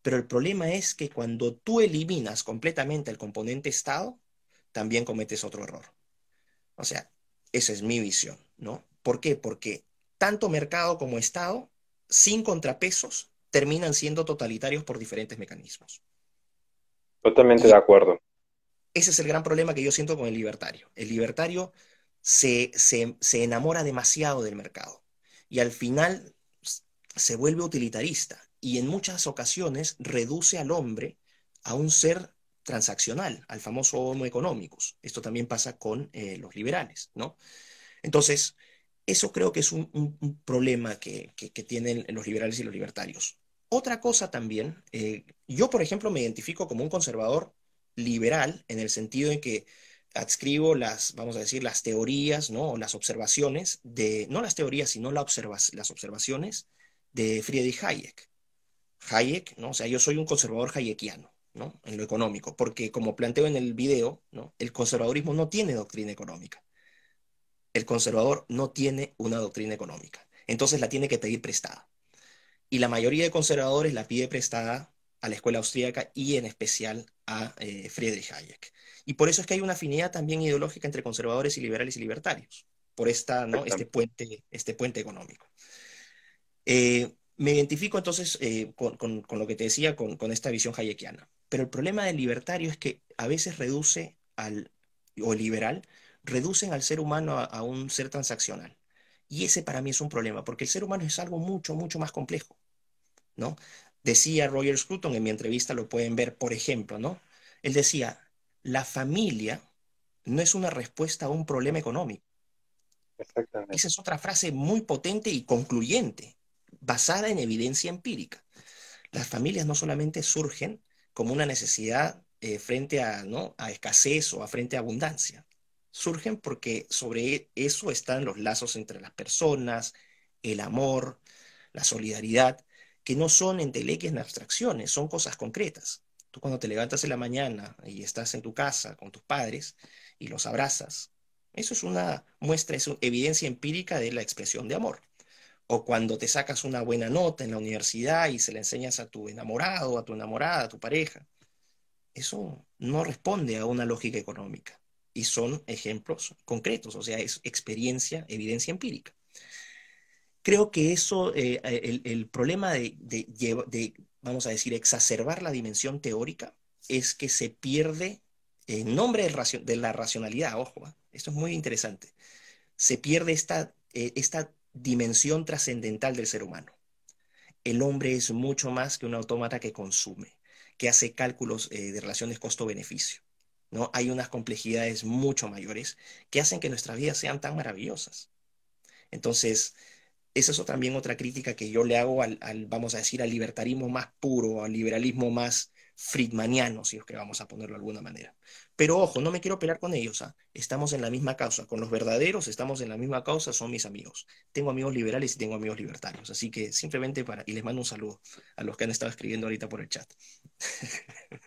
Pero el problema es que cuando tú eliminas completamente el componente Estado, también cometes otro error. O sea, esa es mi visión, ¿no? ¿Por qué? Porque tanto mercado como Estado, sin contrapesos, terminan siendo totalitarios por diferentes mecanismos. Totalmente Y de acuerdo. ese es el gran problema que yo siento con el libertario. El libertario se enamora demasiado del mercado y al final se vuelve utilitarista y en muchas ocasiones reduce al hombre a un ser transaccional, al famoso homo economicus. Esto también pasa con los liberales, ¿no? Entonces, eso creo que es un problema que tienen los liberales y los libertarios. Otra cosa también, yo por ejemplo me identifico como un conservador liberal en el sentido en que adscribo vamos a decir, las teorías, ¿no? O las observaciones no las teorías, sino las observaciones de Friedrich Hayek. Hayek, ¿no? O sea, yo soy un conservador hayekiano, ¿no? En lo económico, porque como planteo en el video, ¿no? El conservadurismo no tiene doctrina económica. El conservador no tiene una doctrina económica. Entonces la tiene que pedir prestada. Y la mayoría de conservadores la pide prestada a la escuela austríaca y en especial a Friedrich Hayek. Y por eso es que hay una afinidad también ideológica entre conservadores y liberales y libertarios, por ¿no? Este puente económico. Me identifico entonces con lo que te decía, con esta visión hayekiana. Pero el problema del libertario es que a veces o el liberal, reducen al ser humano a un ser transaccional. Y ese para mí es un problema, porque el ser humano es algo mucho, mucho más complejo, ¿no? Decía Roger Scruton en mi entrevista, lo pueden ver, por ejemplo, ¿no? Él decía, la familia no es una respuesta a un problema económico. Exactamente. Esa es otra frase muy potente y concluyente, basada en evidencia empírica. Las familias no solamente surgen como una necesidad frente a, ¿no? a escasez o a frente a abundancia. Surgen porque sobre eso están los lazos entre las personas, el amor, la solidaridad, que no son entelequias ni abstracciones, son cosas concretas. Tú cuando te levantas en la mañana y estás en tu casa con tus padres y los abrazas, eso es una muestra, es una evidencia empírica de la expresión de amor. O cuando te sacas una buena nota en la universidad y se la enseñas a tu enamorado, a tu enamorada, a tu pareja. Eso no responde a una lógica económica. Y son ejemplos concretos, o sea, es experiencia, evidencia empírica. Creo que eso, el problema vamos a decir, exacerbar la dimensión teórica es que se pierde, en nombre de la racionalidad, ojo, esto es muy interesante, se pierde esta dimensión trascendental del ser humano. El hombre es mucho más que un autómata que consume, que hace cálculos de relaciones costo-beneficio, ¿no? Hay unas complejidades mucho mayores que hacen que nuestras vidas sean tan maravillosas. Entonces, esa es también otra crítica que yo le hago vamos a decir, al libertarismo más puro, al liberalismo más friedmaniano, si es que vamos a ponerlo de alguna manera. Pero ojo, no me quiero pelear con ellos, ¿ah? Estamos en la misma causa, con los verdaderos estamos en la misma causa, son mis amigos. Tengo amigos liberales y tengo amigos libertarios, así que simplemente y les mando un saludo a los que han estado escribiendo ahorita por el chat.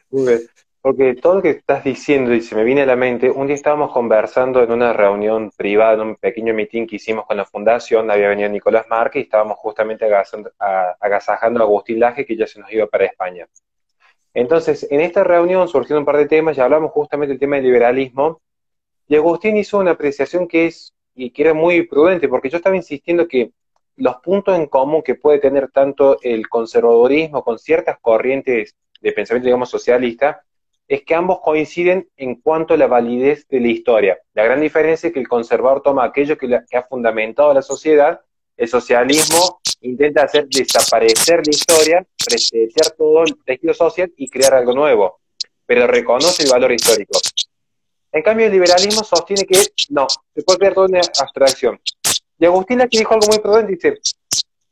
Google, porque todo lo que estás diciendo y se me viene a la mente, un día estábamos conversando en una reunión privada, en un pequeño meeting que hicimos con la fundación, había venido Nicolás Márquez y estábamos justamente agasajando a Agustín Laje, que ya se nos iba para España. Entonces, en esta reunión surgieron un par de temas y hablamos justamente del tema del liberalismo, y Agustín hizo una apreciación y que era muy prudente, porque yo estaba insistiendo que los puntos en común que puede tener tanto el conservadurismo con ciertas corrientes de pensamiento, digamos, socialista, es que ambos coinciden en cuanto a la validez de la historia. La gran diferencia es que el conservador toma aquello que ha fundamentado a la sociedad, el socialismo intenta hacer desaparecer la historia, resetear todo el tejido social y crear algo nuevo, pero reconoce el valor histórico. En cambio, el liberalismo sostiene que no, se puede crear toda una abstracción. Y Agustín aquí dijo algo muy prudente, dice,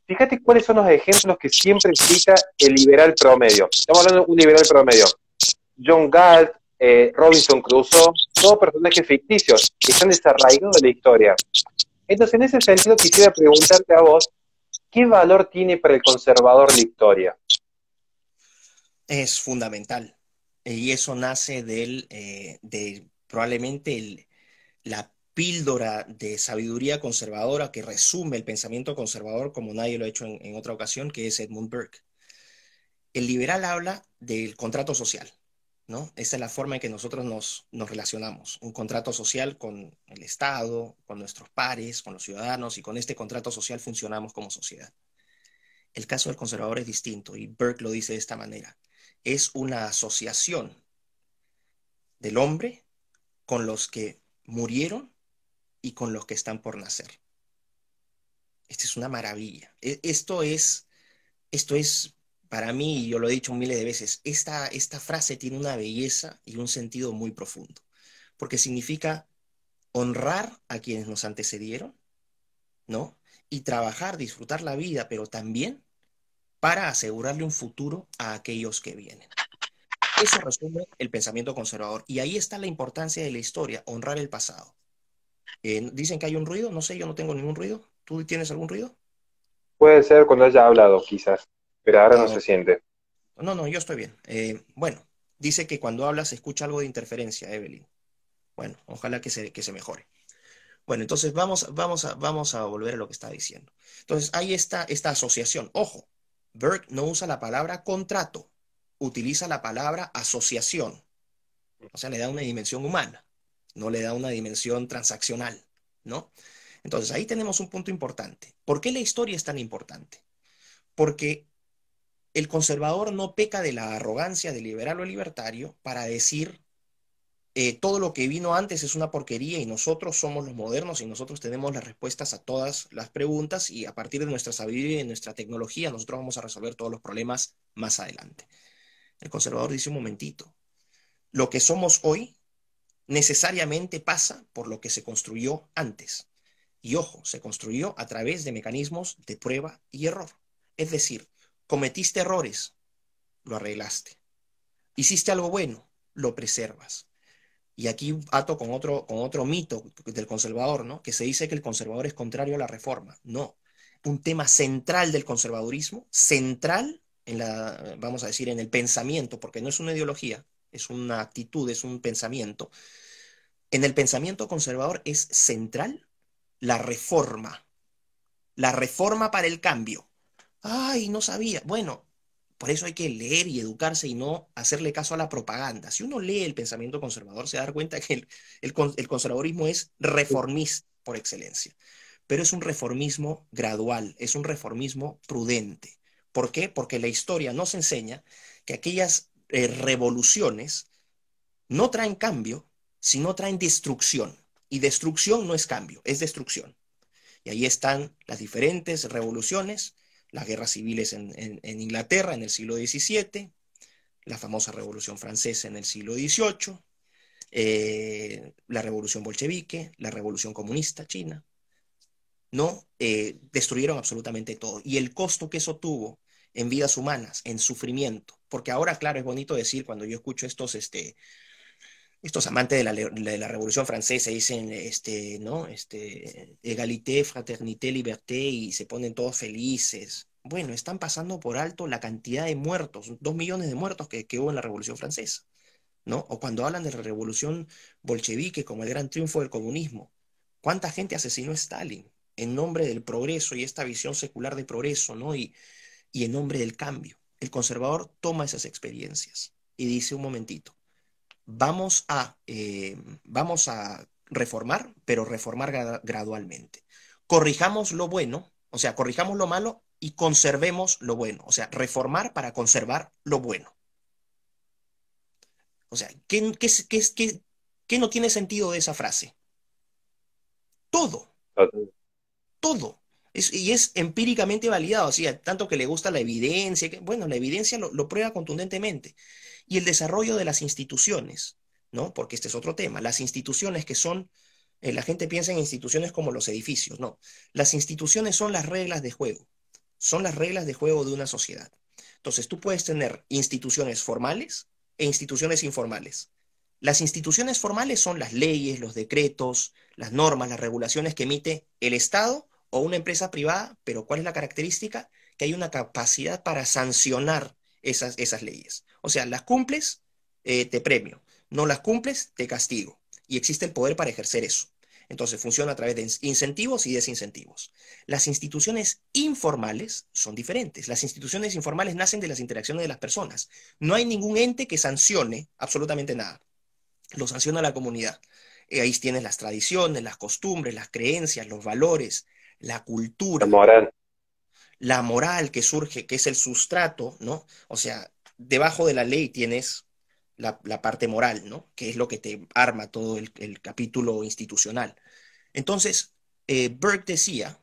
fíjate cuáles son los ejemplos que siempre cita el liberal promedio. Estamos hablando de un liberal promedio. John Galt, Robinson Crusoe, todos personajes ficticios que están desarraigados de la historia. Entonces, en ese sentido, quisiera preguntarte a vos, ¿qué valor tiene para el conservador la historia? Es fundamental. Y eso nace de probablemente la píldora de sabiduría conservadora que resume el pensamiento conservador como nadie lo ha hecho en otra ocasión, que es Edmund Burke. El liberal habla del contrato social, ¿no? Esa es la forma en que nosotros nos relacionamos. Un contrato social con el Estado, con nuestros pares, con los ciudadanos, y con este contrato social funcionamos como sociedad. El caso del conservador es distinto, y Burke lo dice de esta manera. Es una asociación del hombre con los que murieron y con los que están por nacer. Esta es una maravilla. Esto es, para mí, y yo lo he dicho miles de veces, esta frase tiene una belleza y un sentido muy profundo, porque significa honrar a quienes nos antecedieron, ¿no? Y trabajar, disfrutar la vida, pero también para asegurarle un futuro a aquellos que vienen. Eso resume el pensamiento conservador. Y ahí está la importancia de la historia, honrar el pasado. Dicen que hay un ruido, no sé, yo no tengo ningún ruido. ¿Tú tienes algún ruido? Puede ser cuando haya hablado, quizás, pero ahora no Ah, se siente. no, no, yo estoy bien. Bueno, dice que cuando hablas se escucha algo de interferencia, Evelyn. Bueno, ojalá que se mejore. Bueno, entonces vamos a volver a lo que estaba diciendo. Entonces, ahí está esta asociación. Ojo, Burke no usa la palabra contrato, utiliza la palabra asociación. O sea, le da una dimensión humana, no le da una dimensión transaccional, ¿no? Entonces, ahí tenemos un punto importante. ¿Por qué la historia es tan importante? Porque el conservador no peca de la arrogancia de liberal o libertario para decir todo lo que vino antes es una porquería y nosotros somos los modernos y nosotros tenemos las respuestas a todas las preguntas y a partir de nuestra sabiduría y de nuestra tecnología nosotros vamos a resolver todos los problemas más adelante. El conservador dice un momentito, lo que somos hoy necesariamente pasa por lo que se construyó antes. Y ojo, se construyó a través de mecanismos de prueba y error. Es decir, cometiste errores, lo arreglaste. Hiciste algo bueno, lo preservas. Y aquí ato con otro mito del conservador, ¿no? Que se dice que el conservador es contrario a la reforma. No. Un tema central del conservadurismo, central en la, vamos a decir, en el pensamiento, porque no es una ideología, es una actitud, es un pensamiento. En el pensamiento conservador es central la reforma para el cambio. Ay, no sabía. Bueno, por eso hay que leer y educarse y no hacerle caso a la propaganda. Si uno lee el pensamiento conservador, se da cuenta que el conservadurismo es reformista por excelencia, pero es un reformismo gradual, es un reformismo prudente. ¿Por qué? Porque la historia nos enseña que aquellas revoluciones no traen cambio, sino traen destrucción. Y destrucción no es cambio, es destrucción. Y ahí están las diferentes revoluciones, las guerras civiles en Inglaterra en el siglo XVII, la famosa Revolución Francesa en el siglo XVIII, la Revolución Bolchevique, la Revolución Comunista China, ¿no? Destruyeron absolutamente todo. Y el costo que eso tuvo en vidas humanas, en sufrimiento, porque ahora, claro, es bonito decir cuando yo escucho estos amantes de la Revolución Francesa dicen, ¿no? Égalité, fraternité, liberté, y se ponen todos felices. Bueno, están pasando por alto la cantidad de muertos, 2 millones de muertos que hubo en la Revolución Francesa, ¿no? O cuando hablan de la Revolución bolchevique como el gran triunfo del comunismo. ¿Cuánta gente asesinó Stalin en nombre del progreso y esta visión secular de progreso, ¿no? Y en nombre del cambio. El conservador toma esas experiencias y dice un momentito vamos a reformar, pero reformar gradualmente. Corrijamos lo bueno, o sea, corrijamos lo malo y conservemos lo bueno. O sea, reformar para conservar lo bueno. O sea, ¿qué no tiene sentido de esa frase? Todo, todo. Y es empíricamente validado, o sea, tanto que le gusta la evidencia, bueno, la evidencia lo prueba contundentemente. Y el desarrollo de las instituciones, ¿no? Porque este es otro tema. Las instituciones que son, la gente piensa en instituciones como los edificios, no. Las instituciones son las reglas de juego, son las reglas de juego de una sociedad. Entonces, tú puedes tener instituciones formales e instituciones informales. Las instituciones formales son las leyes, los decretos, las normas, las regulaciones que emite el Estado o una empresa privada, pero ¿cuál es la característica? Que hay una capacidad para sancionar esas leyes. O sea, las cumples, te premio. No las cumples, te castigo. Y existe el poder para ejercer eso. Entonces funciona a través de incentivos y desincentivos. Las instituciones informales son diferentes. Las instituciones informales nacen de las interacciones de las personas. No hay ningún ente que sancione absolutamente nada. Lo sanciona la comunidad. Ahí tienes las tradiciones, las costumbres, las creencias, los valores, la La cultura, moral. la moral que surge, que es el sustrato, ¿no? O sea, debajo de la ley tienes la parte moral, ¿no? Que es lo que te arma todo el capítulo institucional. Entonces, Burke decía,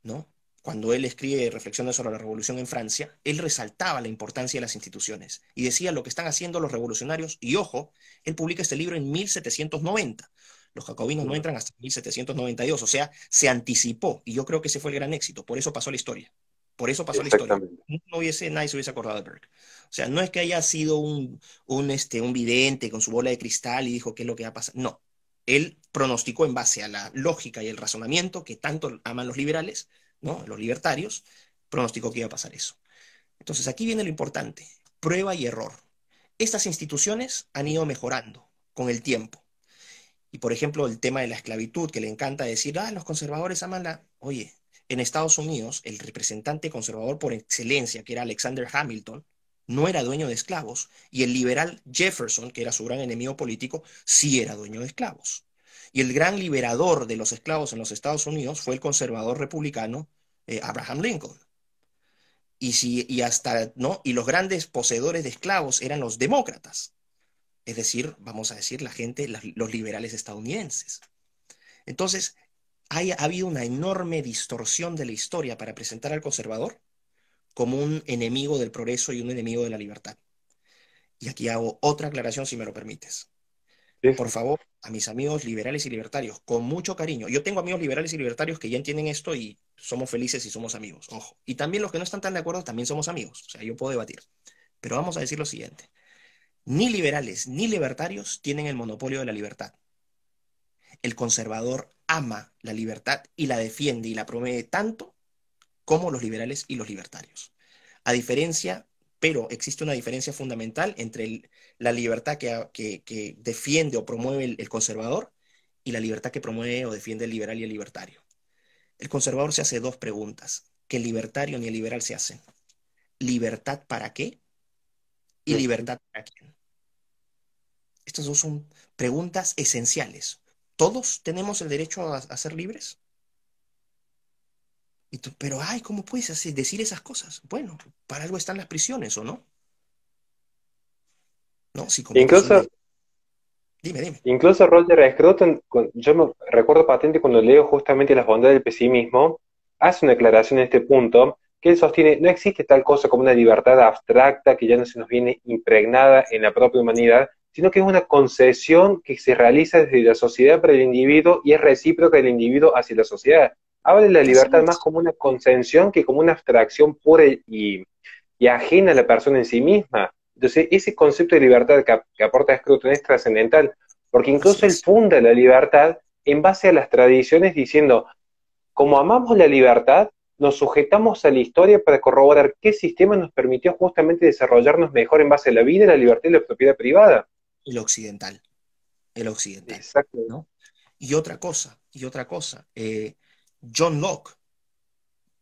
¿no? Cuando él escribe Reflexiones sobre la Revolución en Francia, él resaltaba la importancia de las instituciones y decía lo que están haciendo los revolucionarios, y ojo, él publica este libro en 1790. Los jacobinos no entran hasta 1792, o sea, se anticipó, y yo creo que ese fue el gran éxito, por eso pasó a la historia, Por eso pasó la historia. exactamente. Nadie se hubiese acordado de Burke. O sea, no es que haya sido un vidente con su bola de cristal y dijo qué es lo que va a pasar. No. Él pronosticó en base a la lógica y el razonamiento que tanto aman los liberales, ¿no? Los libertarios, pronosticó que iba a pasar eso. Entonces, aquí viene lo importante, prueba y error. Estas instituciones han ido mejorando con el tiempo. Y por ejemplo, el tema de la esclavitud, que le encanta decir, los conservadores aman la... Oye, en Estados Unidos, el representante conservador por excelencia, que era Alexander Hamilton, no era dueño de esclavos, y el liberal Jefferson, que era su gran enemigo político, sí era dueño de esclavos. Y el gran liberador de los esclavos en los Estados Unidos fue el conservador republicano Abraham Lincoln. Y hasta, ¿no? Y los grandes poseedores de esclavos eran los demócratas, es decir, vamos a decir, la gente, los liberales estadounidenses. Entonces, ha habido una enorme distorsión de la historia para presentar al conservador como un enemigo del progreso y un enemigo de la libertad. Y aquí hago otra aclaración, si me lo permites. Sí, Por sí. favor, a mis amigos liberales y libertarios, con mucho cariño. Yo tengo amigos liberales y libertarios que ya entienden esto y somos felices y somos amigos, ojo. Y también los que no están tan de acuerdo, también somos amigos. O sea, yo puedo debatir. Pero vamos a decir lo siguiente. Ni liberales ni libertarios tienen el monopolio de la libertad. El conservador ama la libertad y la defiende y la promueve tanto como los liberales y los libertarios. A diferencia, pero existe una diferencia fundamental entre la libertad que defiende o promueve el conservador y la libertad que promueve o defiende el liberal y el libertario. El conservador se hace dos preguntas que el libertario ni el liberal se hacen. ¿Libertad para qué? Y Ujú. libertad para quién. Estas dos son preguntas esenciales. ¿Todos tenemos el derecho a ser libres? Pero, ay, ¿cómo puedes decir esas cosas? Bueno, para algo están las prisiones, ¿o no? ¿No? Si cometes un Incluso, delito. Dime, dime. incluso Roger Scruton, yo me recuerdo patente cuando leo justamente las bondades del pesimismo, hace una aclaración en este punto, que él sostiene, no existe tal cosa como una libertad abstracta que ya no se nos viene impregnada en la propia humanidad, sino que es una concesión que se realiza desde la sociedad para el individuo y es recíproca del individuo hacia la sociedad. Habla de la Así libertad más es. como una concesión que como una abstracción pura y ajena a la persona en sí misma. Entonces, ese concepto de libertad que aporta Scruton es trascendental, porque Así incluso él es. funda la libertad en base a las tradiciones diciendo, como amamos la libertad, nos sujetamos a la historia para corroborar qué sistema nos permitió justamente desarrollarnos mejor en base a la vida, la libertad y la propiedad privada. El occidental. El occidental. Exacto. ¿No? Y otra cosa. John Locke,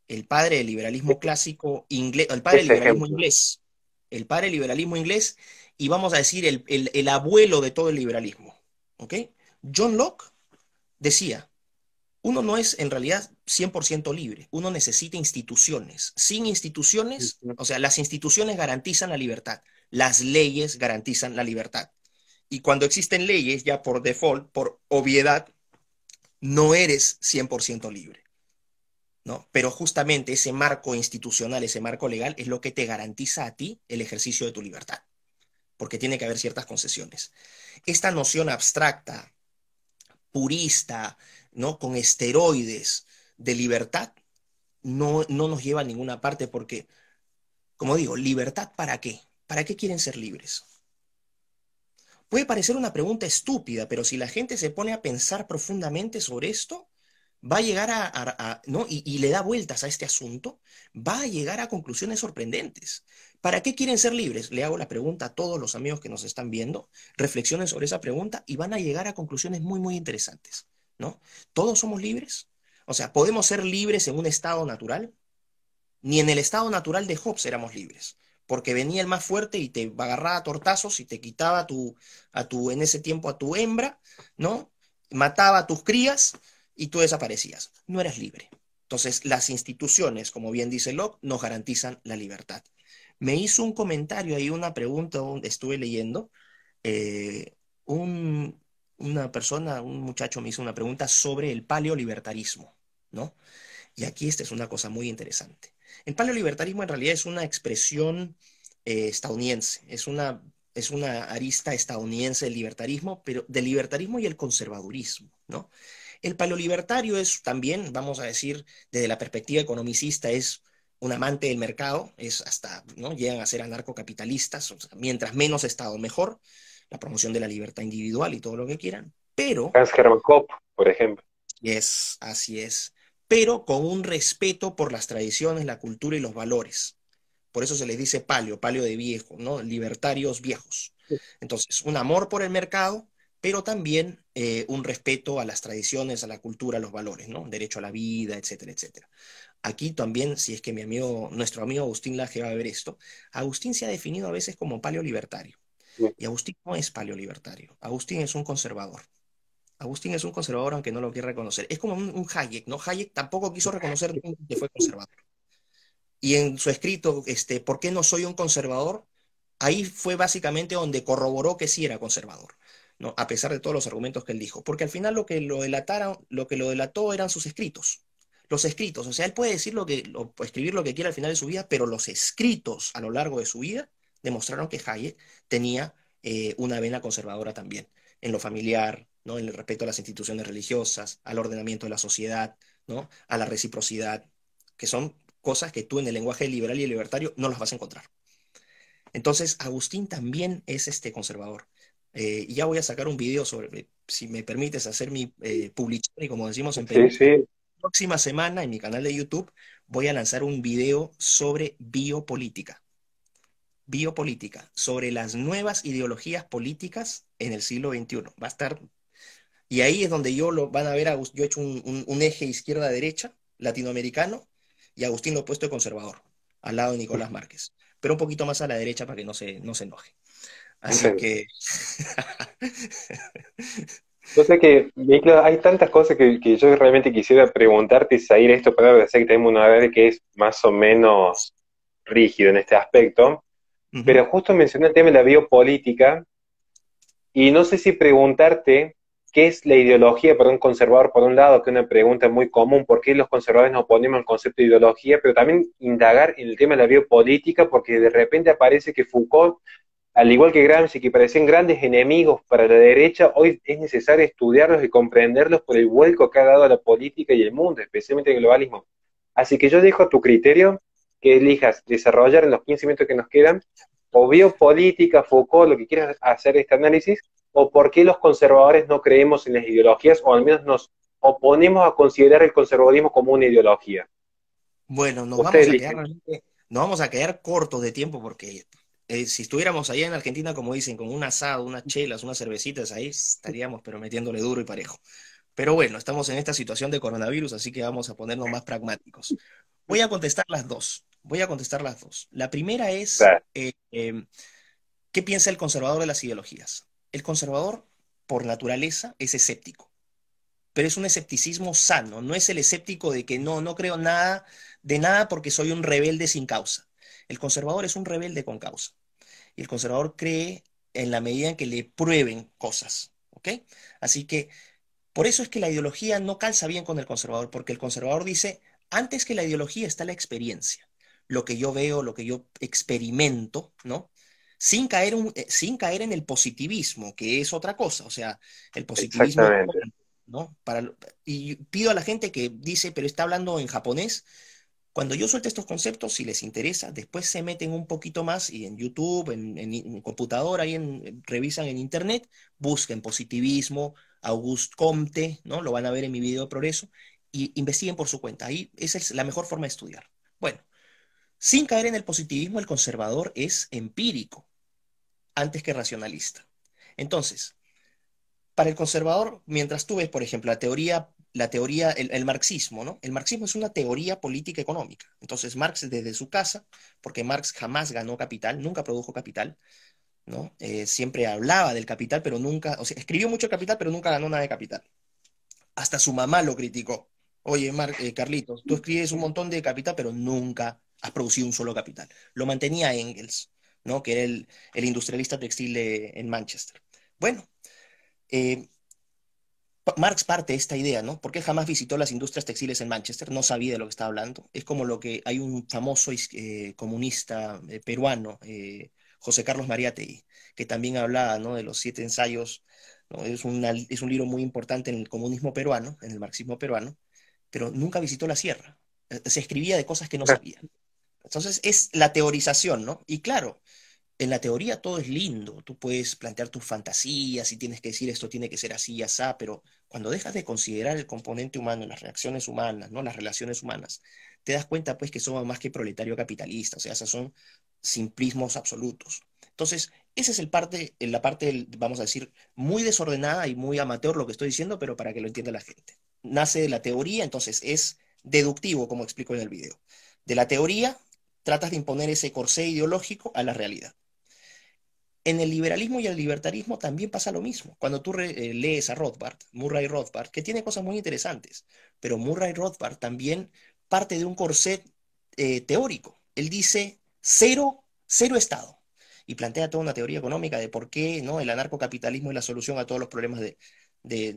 el padre del liberalismo clásico inglés, el padre del Ese liberalismo ejemplo. inglés. El padre del liberalismo inglés y vamos a decir el abuelo de todo el liberalismo. ¿Ok? John Locke decía, uno no es en realidad 100% libre, uno necesita instituciones. Sin instituciones, Ujú. o sea, las instituciones garantizan la libertad, las leyes garantizan la libertad. Y cuando existen leyes, ya por default, por obviedad, no eres 100% libre, ¿no? Pero justamente ese marco institucional, ese marco legal, es lo que te garantiza a ti el ejercicio de tu libertad, porque tiene que haber ciertas concesiones. Esta noción abstracta, purista, ¿no? Con esteroides de libertad, no nos lleva a ninguna parte porque, como digo, ¿libertad para qué? ¿Para qué quieren ser libres? Puede parecer una pregunta estúpida, pero si la gente se pone a pensar profundamente sobre esto, va a llegar ¿no? Y le da vueltas a este asunto, va a llegar a conclusiones sorprendentes. ¿Para qué quieren ser libres? Le hago la pregunta a todos los amigos que nos están viendo, reflexionen sobre esa pregunta y van a llegar a conclusiones muy, muy interesantes, ¿no? ¿Todos somos libres? O sea, ¿podemos ser libres en un estado natural? Ni en el estado natural de Hobbes éramos libres, porque venía el más fuerte y te agarraba a tortazos y te quitaba en ese tiempo a tu hembra, ¿no? Mataba a tus crías y tú desaparecías. No eras libre. Entonces, las instituciones, como bien dice Locke, nos garantizan la libertad. Me hizo un comentario ahí, una pregunta, estuve leyendo, eh, un, una persona, un muchacho me hizo una pregunta sobre el paleolibertarismo, ¿no? Y aquí esta es una cosa muy interesante. El paleolibertarismo en realidad es una expresión estadounidense, es una arista estadounidense del libertarismo, pero del libertarismo y el conservadurismo, ¿no? El paleolibertario es también, vamos a decir, desde la perspectiva economicista, es un amante del mercado, es hasta, ¿no? Llegan a ser anarcocapitalistas, o sea, mientras menos Estado mejor, la promoción de la libertad individual y todo lo que quieran, pero, Hans Hermann Kopp, por ejemplo. así es, pero con un respeto por las tradiciones, la cultura y los valores. Por eso se les dice palio, palio de viejo, ¿no? Libertarios viejos. Entonces, un amor por el mercado, pero también un respeto a las tradiciones, a la cultura, a los valores, ¿no? Derecho a la vida, etcétera, etcétera. Aquí también, si es que nuestro amigo Agustín Laje va a ver esto, Agustín se ha definido a veces como paleolibertario. Y Agustín no es paleolibertario. Agustín es un conservador. Agustín es un conservador aunque no lo quiera reconocer. Es como un Hayek, ¿no? Hayek tampoco quiso reconocer que fue conservador. Y en su escrito, ¿por qué no soy un conservador? Ahí fue básicamente donde corroboró que sí era conservador, ¿no? A pesar de todos los argumentos que él dijo. Porque al final lo que lo delató eran sus escritos. Los escritos, o sea, él puede decir escribir lo que quiera al final de su vida, pero los escritos a lo largo de su vida demostraron que Hayek tenía una vena conservadora también, en lo familiar, ¿no? En el respeto a las instituciones religiosas, al ordenamiento de la sociedad, ¿no? A la reciprocidad, que son cosas que tú en el lenguaje liberal y libertario no las vas a encontrar. Entonces, Agustín también es conservador. Y ya voy a sacar un video sobre, si me permites hacer mi publicidad, y como decimos en Sí, Perú, sí. próxima semana en mi canal de YouTube voy a lanzar un video sobre biopolítica. Biopolítica, sobre las nuevas ideologías políticas en el siglo XXI. Va a estar, y ahí es donde van a ver, yo he hecho un eje izquierda-derecha latinoamericano y Agustín lo he puesto de conservador, al lado de Nicolás Márquez, pero un poquito más a la derecha para que no se enoje. Así que, Yo sé que, claro, hay tantas cosas que yo realmente quisiera preguntarte, Zair, esto para sé que tenemos una área que es más o menos rígido en este aspecto, ujú. pero justo mencioné el tema de la biopolítica y no sé si preguntarte qué es la ideología para un conservador por un lado, que es una pregunta muy común, por qué los conservadores nos oponemos al concepto de ideología, pero también indagar en el tema de la biopolítica, porque de repente aparece que Foucault, al igual que Gramsci, que parecían grandes enemigos para la derecha, hoy es necesario estudiarlos y comprenderlos por el vuelco que ha dado a la política y el mundo, especialmente el globalismo. Así que yo dejo a tu criterio que elijas desarrollar en los 15 minutos que nos quedan, o biopolítica, Foucault, lo que quieras hacer este análisis, o por qué los conservadores no creemos en las ideologías, o al menos nos oponemos a considerar el conservadurismo como una ideología. Bueno, Usted elige. nos vamos a quedar cortos de tiempo porque si estuviéramos allá en Argentina, como dicen, con un asado, unas chelas, unas cervecitas, ahí estaríamos, pero metiéndole duro y parejo. Pero bueno, estamos en esta situación de coronavirus, así que vamos a ponernos más pragmáticos. Voy a contestar las dos. Voy a contestar las dos. La primera es, Claro, ¿qué piensa el conservador de las ideologías? El conservador, por naturaleza, es escéptico, pero es un escepticismo sano, no es el escéptico de que no creo nada de nada porque soy un rebelde sin causa. El conservador es un rebelde con causa. Y el conservador cree en la medida en que le prueben cosas, ¿ok? Así que por eso es que la ideología no calza bien con el conservador, porque el conservador dice, antes que la ideología está la experiencia, lo que yo veo, lo que yo experimento, ¿no? Sin caer en el positivismo, que es otra cosa, o sea, el positivismo es, exactamente. ¿no? Y pido a la gente que dice, pero está hablando en japonés, cuando yo suelte estos conceptos, si les interesa, después se meten un poquito más y en YouTube, en computadora, revisan en Internet, busquen positivismo, Auguste Comte, ¿no? Lo van a ver en mi video de progreso, y investiguen por su cuenta. Ahí esa es la mejor forma de estudiar. Bueno, sin caer en el positivismo, el conservador es empírico antes que racionalista. Entonces, para el conservador, mientras tú ves, por ejemplo, el marxismo, ¿no? El marxismo es una teoría política económica. Entonces, Marx desde su casa, porque Marx jamás ganó capital, nunca produjo capital, ¿no? Siempre hablaba del capital, pero nunca, o sea, escribió mucho capital, pero nunca ganó nada de capital. Hasta su mamá lo criticó. Oye, Carlitos, tú escribes un montón de capital, pero nunca has producido un solo capital. Lo mantenía Engels, ¿no? Que era el industrialista textil en Manchester. Bueno, eh, Marx parte de esta idea, ¿no? Porque él jamás visitó las industrias textiles en Manchester, no sabía de lo que estaba hablando. Es como lo que hay un famoso comunista peruano, José Carlos Mariátegui, que también hablaba, ¿no? De los 7 ensayos, ¿no? Es un libro muy importante en el comunismo peruano, en el marxismo peruano, pero nunca visitó la sierra. Se escribía de cosas que no sabía. Entonces es la teorización, ¿no? Y claro, en la teoría todo es lindo, tú puedes plantear tus fantasías y tienes que decir esto tiene que ser así y así, pero cuando dejas de considerar el componente humano, las reacciones humanas, ¿no? Las relaciones humanas, te das cuenta pues que somos más que proletario capitalista, o sea, esos son simplismos absolutos. Entonces, esa es la parte, vamos a decir, muy desordenada y muy amateur lo que estoy diciendo, pero para que lo entienda la gente. Nace de la teoría, entonces es deductivo, como explico en el video. De la teoría, tratas de imponer ese corsé ideológico a la realidad. En el liberalismo y el libertarismo también pasa lo mismo. Cuando tú lees a Rothbard, Murray Rothbard, que tiene cosas muy interesantes, pero Murray Rothbard también parte de un corset teórico. Él dice cero, cero Estado y plantea toda una teoría económica de por qué, ¿no?, el anarcocapitalismo es la solución a todos los problemas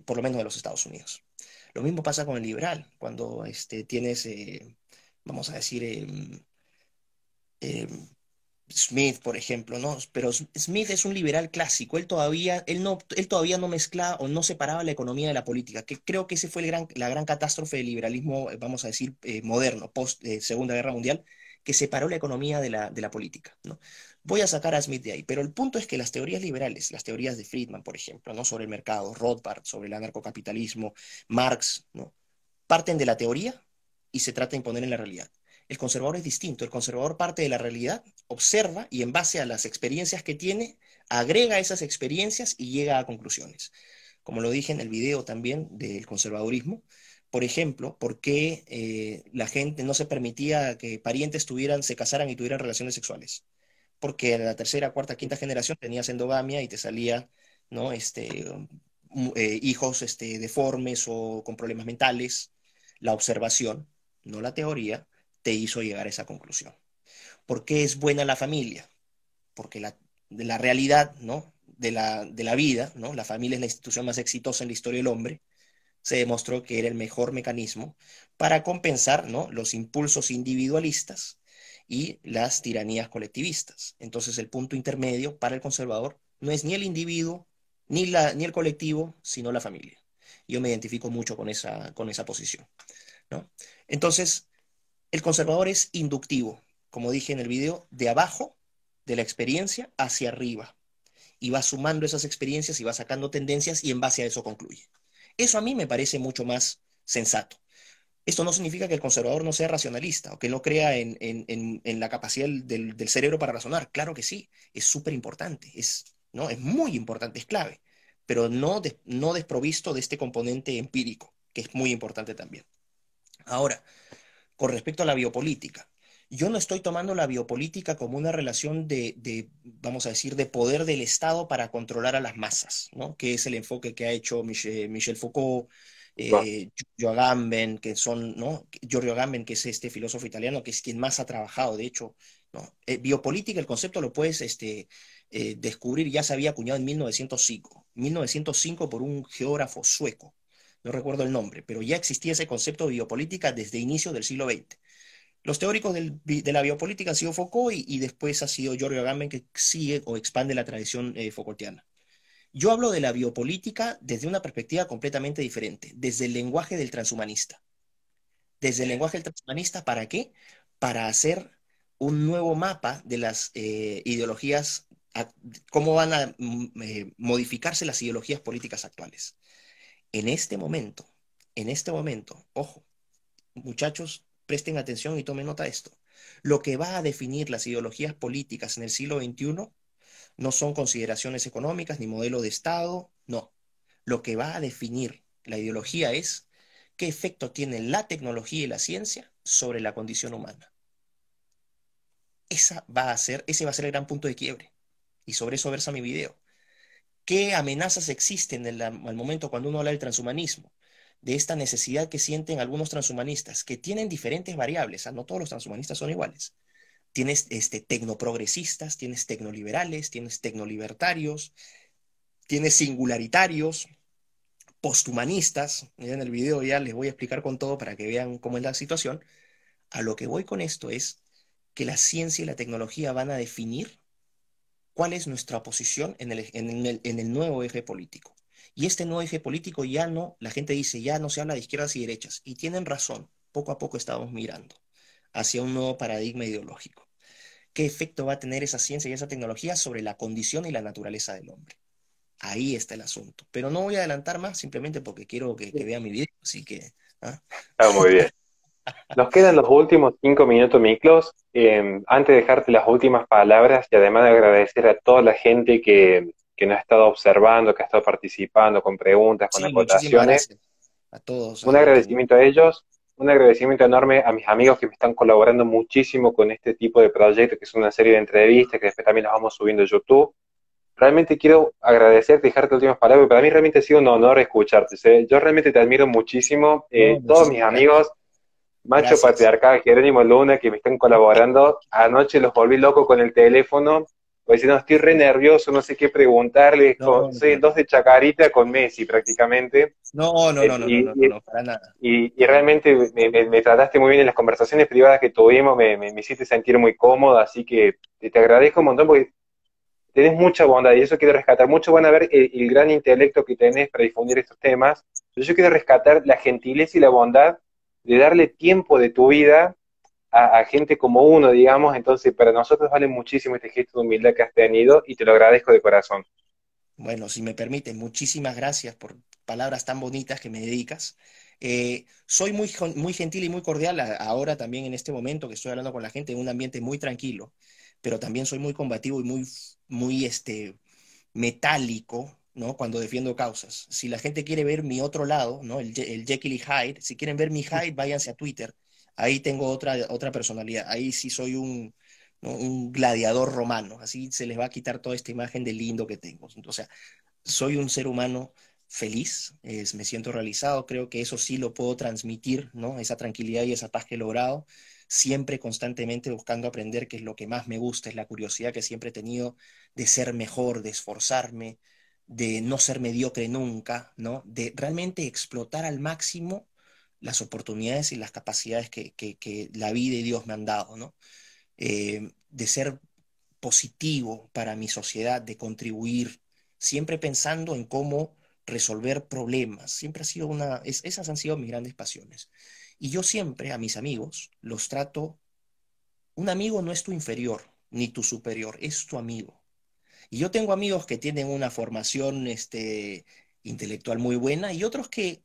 por lo menos de los Estados Unidos. Lo mismo pasa con el liberal, cuando tienes, vamos a decir, eh, Smith, por ejemplo, ¿no? Pero Smith es un liberal clásico. Él todavía no mezclaba o no separaba la economía de la política, que creo que ese fue la gran catástrofe del liberalismo, vamos a decir, moderno, post Segunda Guerra Mundial, que separó la economía de la política, ¿no? Voy a sacar a Smith de ahí, pero el punto es que las teorías liberales, las teorías de Friedman, por ejemplo, ¿no?, sobre el mercado, Rothbard, sobre el anarcocapitalismo, Marx, ¿no?, parten de la teoría y se trata de imponer en la realidad. El conservador es distinto. El conservador parte de la realidad, observa y en base a las experiencias que tiene, agrega esas experiencias y llega a conclusiones. Como lo dije en el video también del conservadurismo, por ejemplo, ¿por qué la gente no se permitía que parientes se casaran y tuvieran relaciones sexuales? Porque en la tercera, cuarta, quinta generación tenías endogamia y te salía, ¿no?, hijos deformes o con problemas mentales. La observación, no la teoría, te hizo llegar a esa conclusión. ¿Por qué es buena la familia? Porque de la realidad, ¿no?, de la vida, ¿no?, la familia es la institución más exitosa en la historia del hombre, se demostró que era el mejor mecanismo para compensar, ¿no?, los impulsos individualistas y las tiranías colectivistas. Entonces el punto intermedio para el conservador no es ni el individuo, ni el colectivo, sino la familia. Yo me identifico mucho con esa posición, ¿no? Entonces, el conservador es inductivo, como dije en el video, de abajo, de la experiencia, hacia arriba. Y va sumando esas experiencias y va sacando tendencias y en base a eso concluye. Eso a mí me parece mucho más sensato. Esto no significa que el conservador no sea racionalista o que no crea en la capacidad del cerebro para razonar. Claro que sí, es súper importante, ¿no?, es muy importante, es clave, pero no desprovisto de este componente empírico, que es muy importante también. Ahora, con respecto a la biopolítica, yo no estoy tomando la biopolítica como una relación vamos a decir, de poder del Estado para controlar a las masas, ¿no?, que es el enfoque que ha hecho Michel Foucault, Va. Giorgio Agamben, ¿no?, Giorgio Agamben, que es este filósofo italiano, que es quien más ha trabajado, de hecho, ¿no? Biopolítica, el concepto lo puedes descubrir, ya se había acuñado en 1905 por un geógrafo sueco, no recuerdo el nombre, pero ya existía ese concepto de biopolítica desde inicio del siglo XX. Los teóricos de la biopolítica han sido Foucault y después ha sido Giorgio Agamben, que sigue o expande la tradición Foucaultiana. Yo hablo de la biopolítica desde una perspectiva completamente diferente, desde el lenguaje del transhumanista. Desde el lenguaje del transhumanista, ¿para qué? Para hacer un nuevo mapa de las ideologías, cómo van a modificarse las ideologías políticas actuales. En en este momento, ojo, muchachos, presten atención y tomen nota de esto. Lo que va a definir las ideologías políticas en el siglo XXI no son consideraciones económicas ni modelo de Estado, no. Lo que va a definir la ideología es qué efecto tiene la tecnología y la ciencia sobre la condición humana. Ese va a ser el gran punto de quiebre. Y sobre eso versa mi video. ¿Qué amenazas existen al momento cuando uno habla del transhumanismo? De esta necesidad que sienten algunos transhumanistas, que tienen diferentes variables, no todos los transhumanistas son iguales. Tienes tecnoprogresistas, tienes tecnoliberales, tienes tecnolibertarios, tienes singularitarios, posthumanistas. Ya en el video ya les voy a explicar con todo para que vean cómo es la situación. A lo que voy con esto es que la ciencia y la tecnología van a definir cuál es nuestra posición en el nuevo eje político. Y este nuevo eje político ya no, la gente dice, ya no se habla de izquierdas y derechas. Y tienen razón, poco a poco estamos mirando hacia un nuevo paradigma ideológico. ¿Qué efecto va a tener esa ciencia y esa tecnología sobre la condición y la naturaleza del hombre? Ahí está el asunto. Pero no voy a adelantar más simplemente porque quiero que vean mi video, así que... ¿ah? Ah, muy bien. Nos quedan los últimos 5 minutos, Miklos. Antes de dejarte las últimas palabras y además de agradecer a toda la gente que nos ha estado observando, que ha estado participando con preguntas, con Sí, muchísimas acotaciones, gracias a todos un ahí que... agradecimiento a ellos, un agradecimiento enorme a mis amigos que me están colaborando muchísimo con este tipo de proyectos, que es una serie de entrevistas que después también las vamos subiendo a YouTube. Realmente quiero agradecerte, dejarte últimas palabras, para mí realmente ha sido un honor escucharte. ¿Sí? Yo realmente te admiro muchísimo. No, Todos mis muchísimas gracias. amigos, Macho Gracias. Patriarcal, Jerónimo Luna, que me están colaborando, anoche los volví loco con el teléfono, pues diciendo, estoy re nervioso, no sé qué preguntarles, No, no, soy no, dos de Chacarita con Messi prácticamente. no, no, no, no, no, no, no, no, para nada. Y realmente me trataste muy bien en las conversaciones privadas que tuvimos, me hiciste sentir muy cómodo, así que te agradezco un montón porque tenés mucha bondad y eso quiero rescatar. Muchos van a ver el gran intelecto que tenés para difundir estos temas, pero yo quiero rescatar la gentileza y la bondad de darle tiempo de tu vida a gente como uno, digamos. Entonces, para nosotros vale muchísimo este gesto de humildad que has tenido y te lo agradezco de corazón. Bueno, si me permite, muchísimas gracias por palabras tan bonitas que me dedicas. Soy muy gentil y muy cordial ahora también en este momento que estoy hablando con la gente en un ambiente muy tranquilo, pero también soy muy combativo y muy metálico, ¿no? Cuando defiendo causas. Si la gente quiere ver mi otro lado, ¿no? El Jekyll y Hyde, si quieren ver mi Hyde, váyanse a Twitter. Ahí tengo otra personalidad. Ahí sí soy ¿no? un gladiador romano. Así se les va a quitar toda esta imagen de lindo que tengo. O sea, soy un ser humano feliz, me siento realizado, creo que eso sí lo puedo transmitir, ¿no? Esa tranquilidad y esa paz que he logrado, siempre constantemente buscando aprender, que es lo que más me gusta, es la curiosidad que siempre he tenido de ser mejor, de esforzarme, de no ser mediocre nunca, ¿no? De realmente explotar al máximo las oportunidades y las capacidades que la vida y Dios me han dado, ¿no? De ser positivo para mi sociedad, de contribuir, siempre pensando en cómo resolver problemas. Siempre ha sido esas han sido mis grandes pasiones. Y yo siempre a mis amigos los trato, un amigo no es tu inferior ni tu superior, es tu amigo. Y yo tengo amigos que tienen una formación intelectual muy buena y otros que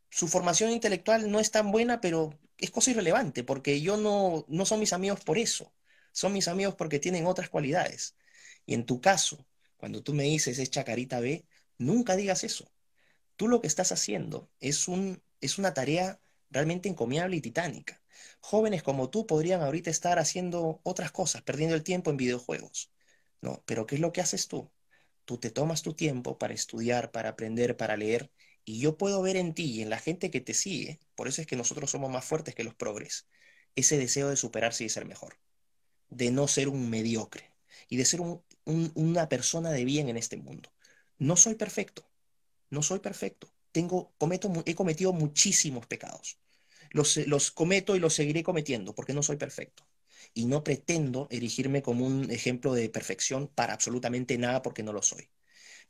su formación intelectual no es tan buena, pero es cosa irrelevante, porque yo no son mis amigos por eso, son mis amigos porque tienen otras cualidades. Y en tu caso, cuando tú me dices es Chacarita B, nunca digas eso. Tú lo que estás haciendo es una tarea realmente encomiable y titánica. Jóvenes como tú podrían ahorita estar haciendo otras cosas, perdiendo el tiempo en videojuegos. No, pero ¿qué es lo que haces tú? Tú te tomas tu tiempo para estudiar, para aprender, para leer, y yo puedo ver en ti y en la gente que te sigue, por eso es que nosotros somos más fuertes que los progres, ese deseo de superarse y de ser mejor, de no ser un mediocre y de ser una persona de bien en este mundo. No soy perfecto, no soy perfecto. He cometido muchísimos pecados. Los cometo y los seguiré cometiendo porque no soy perfecto. Y no pretendo erigirme como un ejemplo de perfección para absolutamente nada porque no lo soy.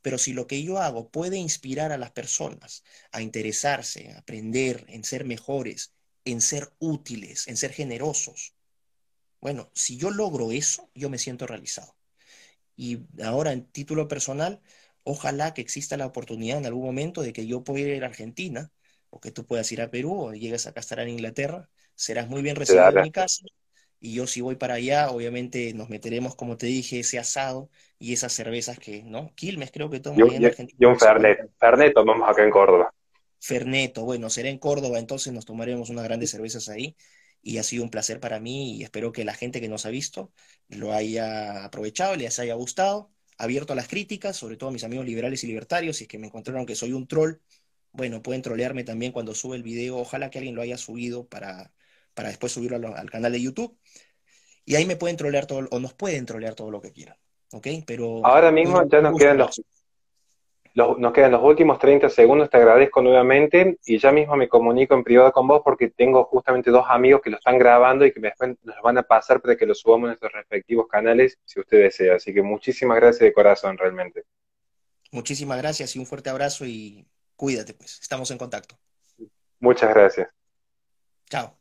Pero si lo que yo hago puede inspirar a las personas a interesarse, a aprender, en ser mejores, en ser útiles, en ser generosos, bueno, si yo logro eso, yo me siento realizado. Y ahora, en título personal, ojalá que exista la oportunidad en algún momento de que yo pueda ir a Argentina, o que tú puedas ir a Perú, o llegues acá a estar en Inglaterra. Serás muy bien Se recibido en dará. mi casa. Y yo si voy para allá, obviamente nos meteremos, como te dije, ese asado y esas cervezas que, ¿no? Quilmes creo que Y toman un, allá en y- Argentina, y un que son buenas. Fernet. Fernet tomamos acá en Córdoba. Ferneto, bueno, será en Córdoba, entonces nos tomaremos unas grandes cervezas ahí y ha sido un placer para mí y espero que la gente que nos ha visto lo haya aprovechado, les haya gustado, abierto a las críticas, sobre todo a mis amigos liberales y libertarios, si es que me encontraron que soy un troll, bueno, pueden trolearme también cuando sube el video, ojalá que alguien lo haya subido para después subirlo al canal de YouTube y ahí me pueden trolear todo, o nos pueden trolear todo lo que quieran, ¿ok? Pero Ahora mismo ya un gusto, Max. nos quedan los últimos 30 segundos, te agradezco nuevamente y ya mismo me comunico en privado con vos porque tengo justamente dos amigos que lo están grabando y que después nos van a pasar para que lo subamos en nuestros respectivos canales si usted desea. Así que muchísimas gracias de corazón realmente. Muchísimas gracias y un fuerte abrazo y cuídate, pues. Estamos en contacto. Muchas gracias. Chao.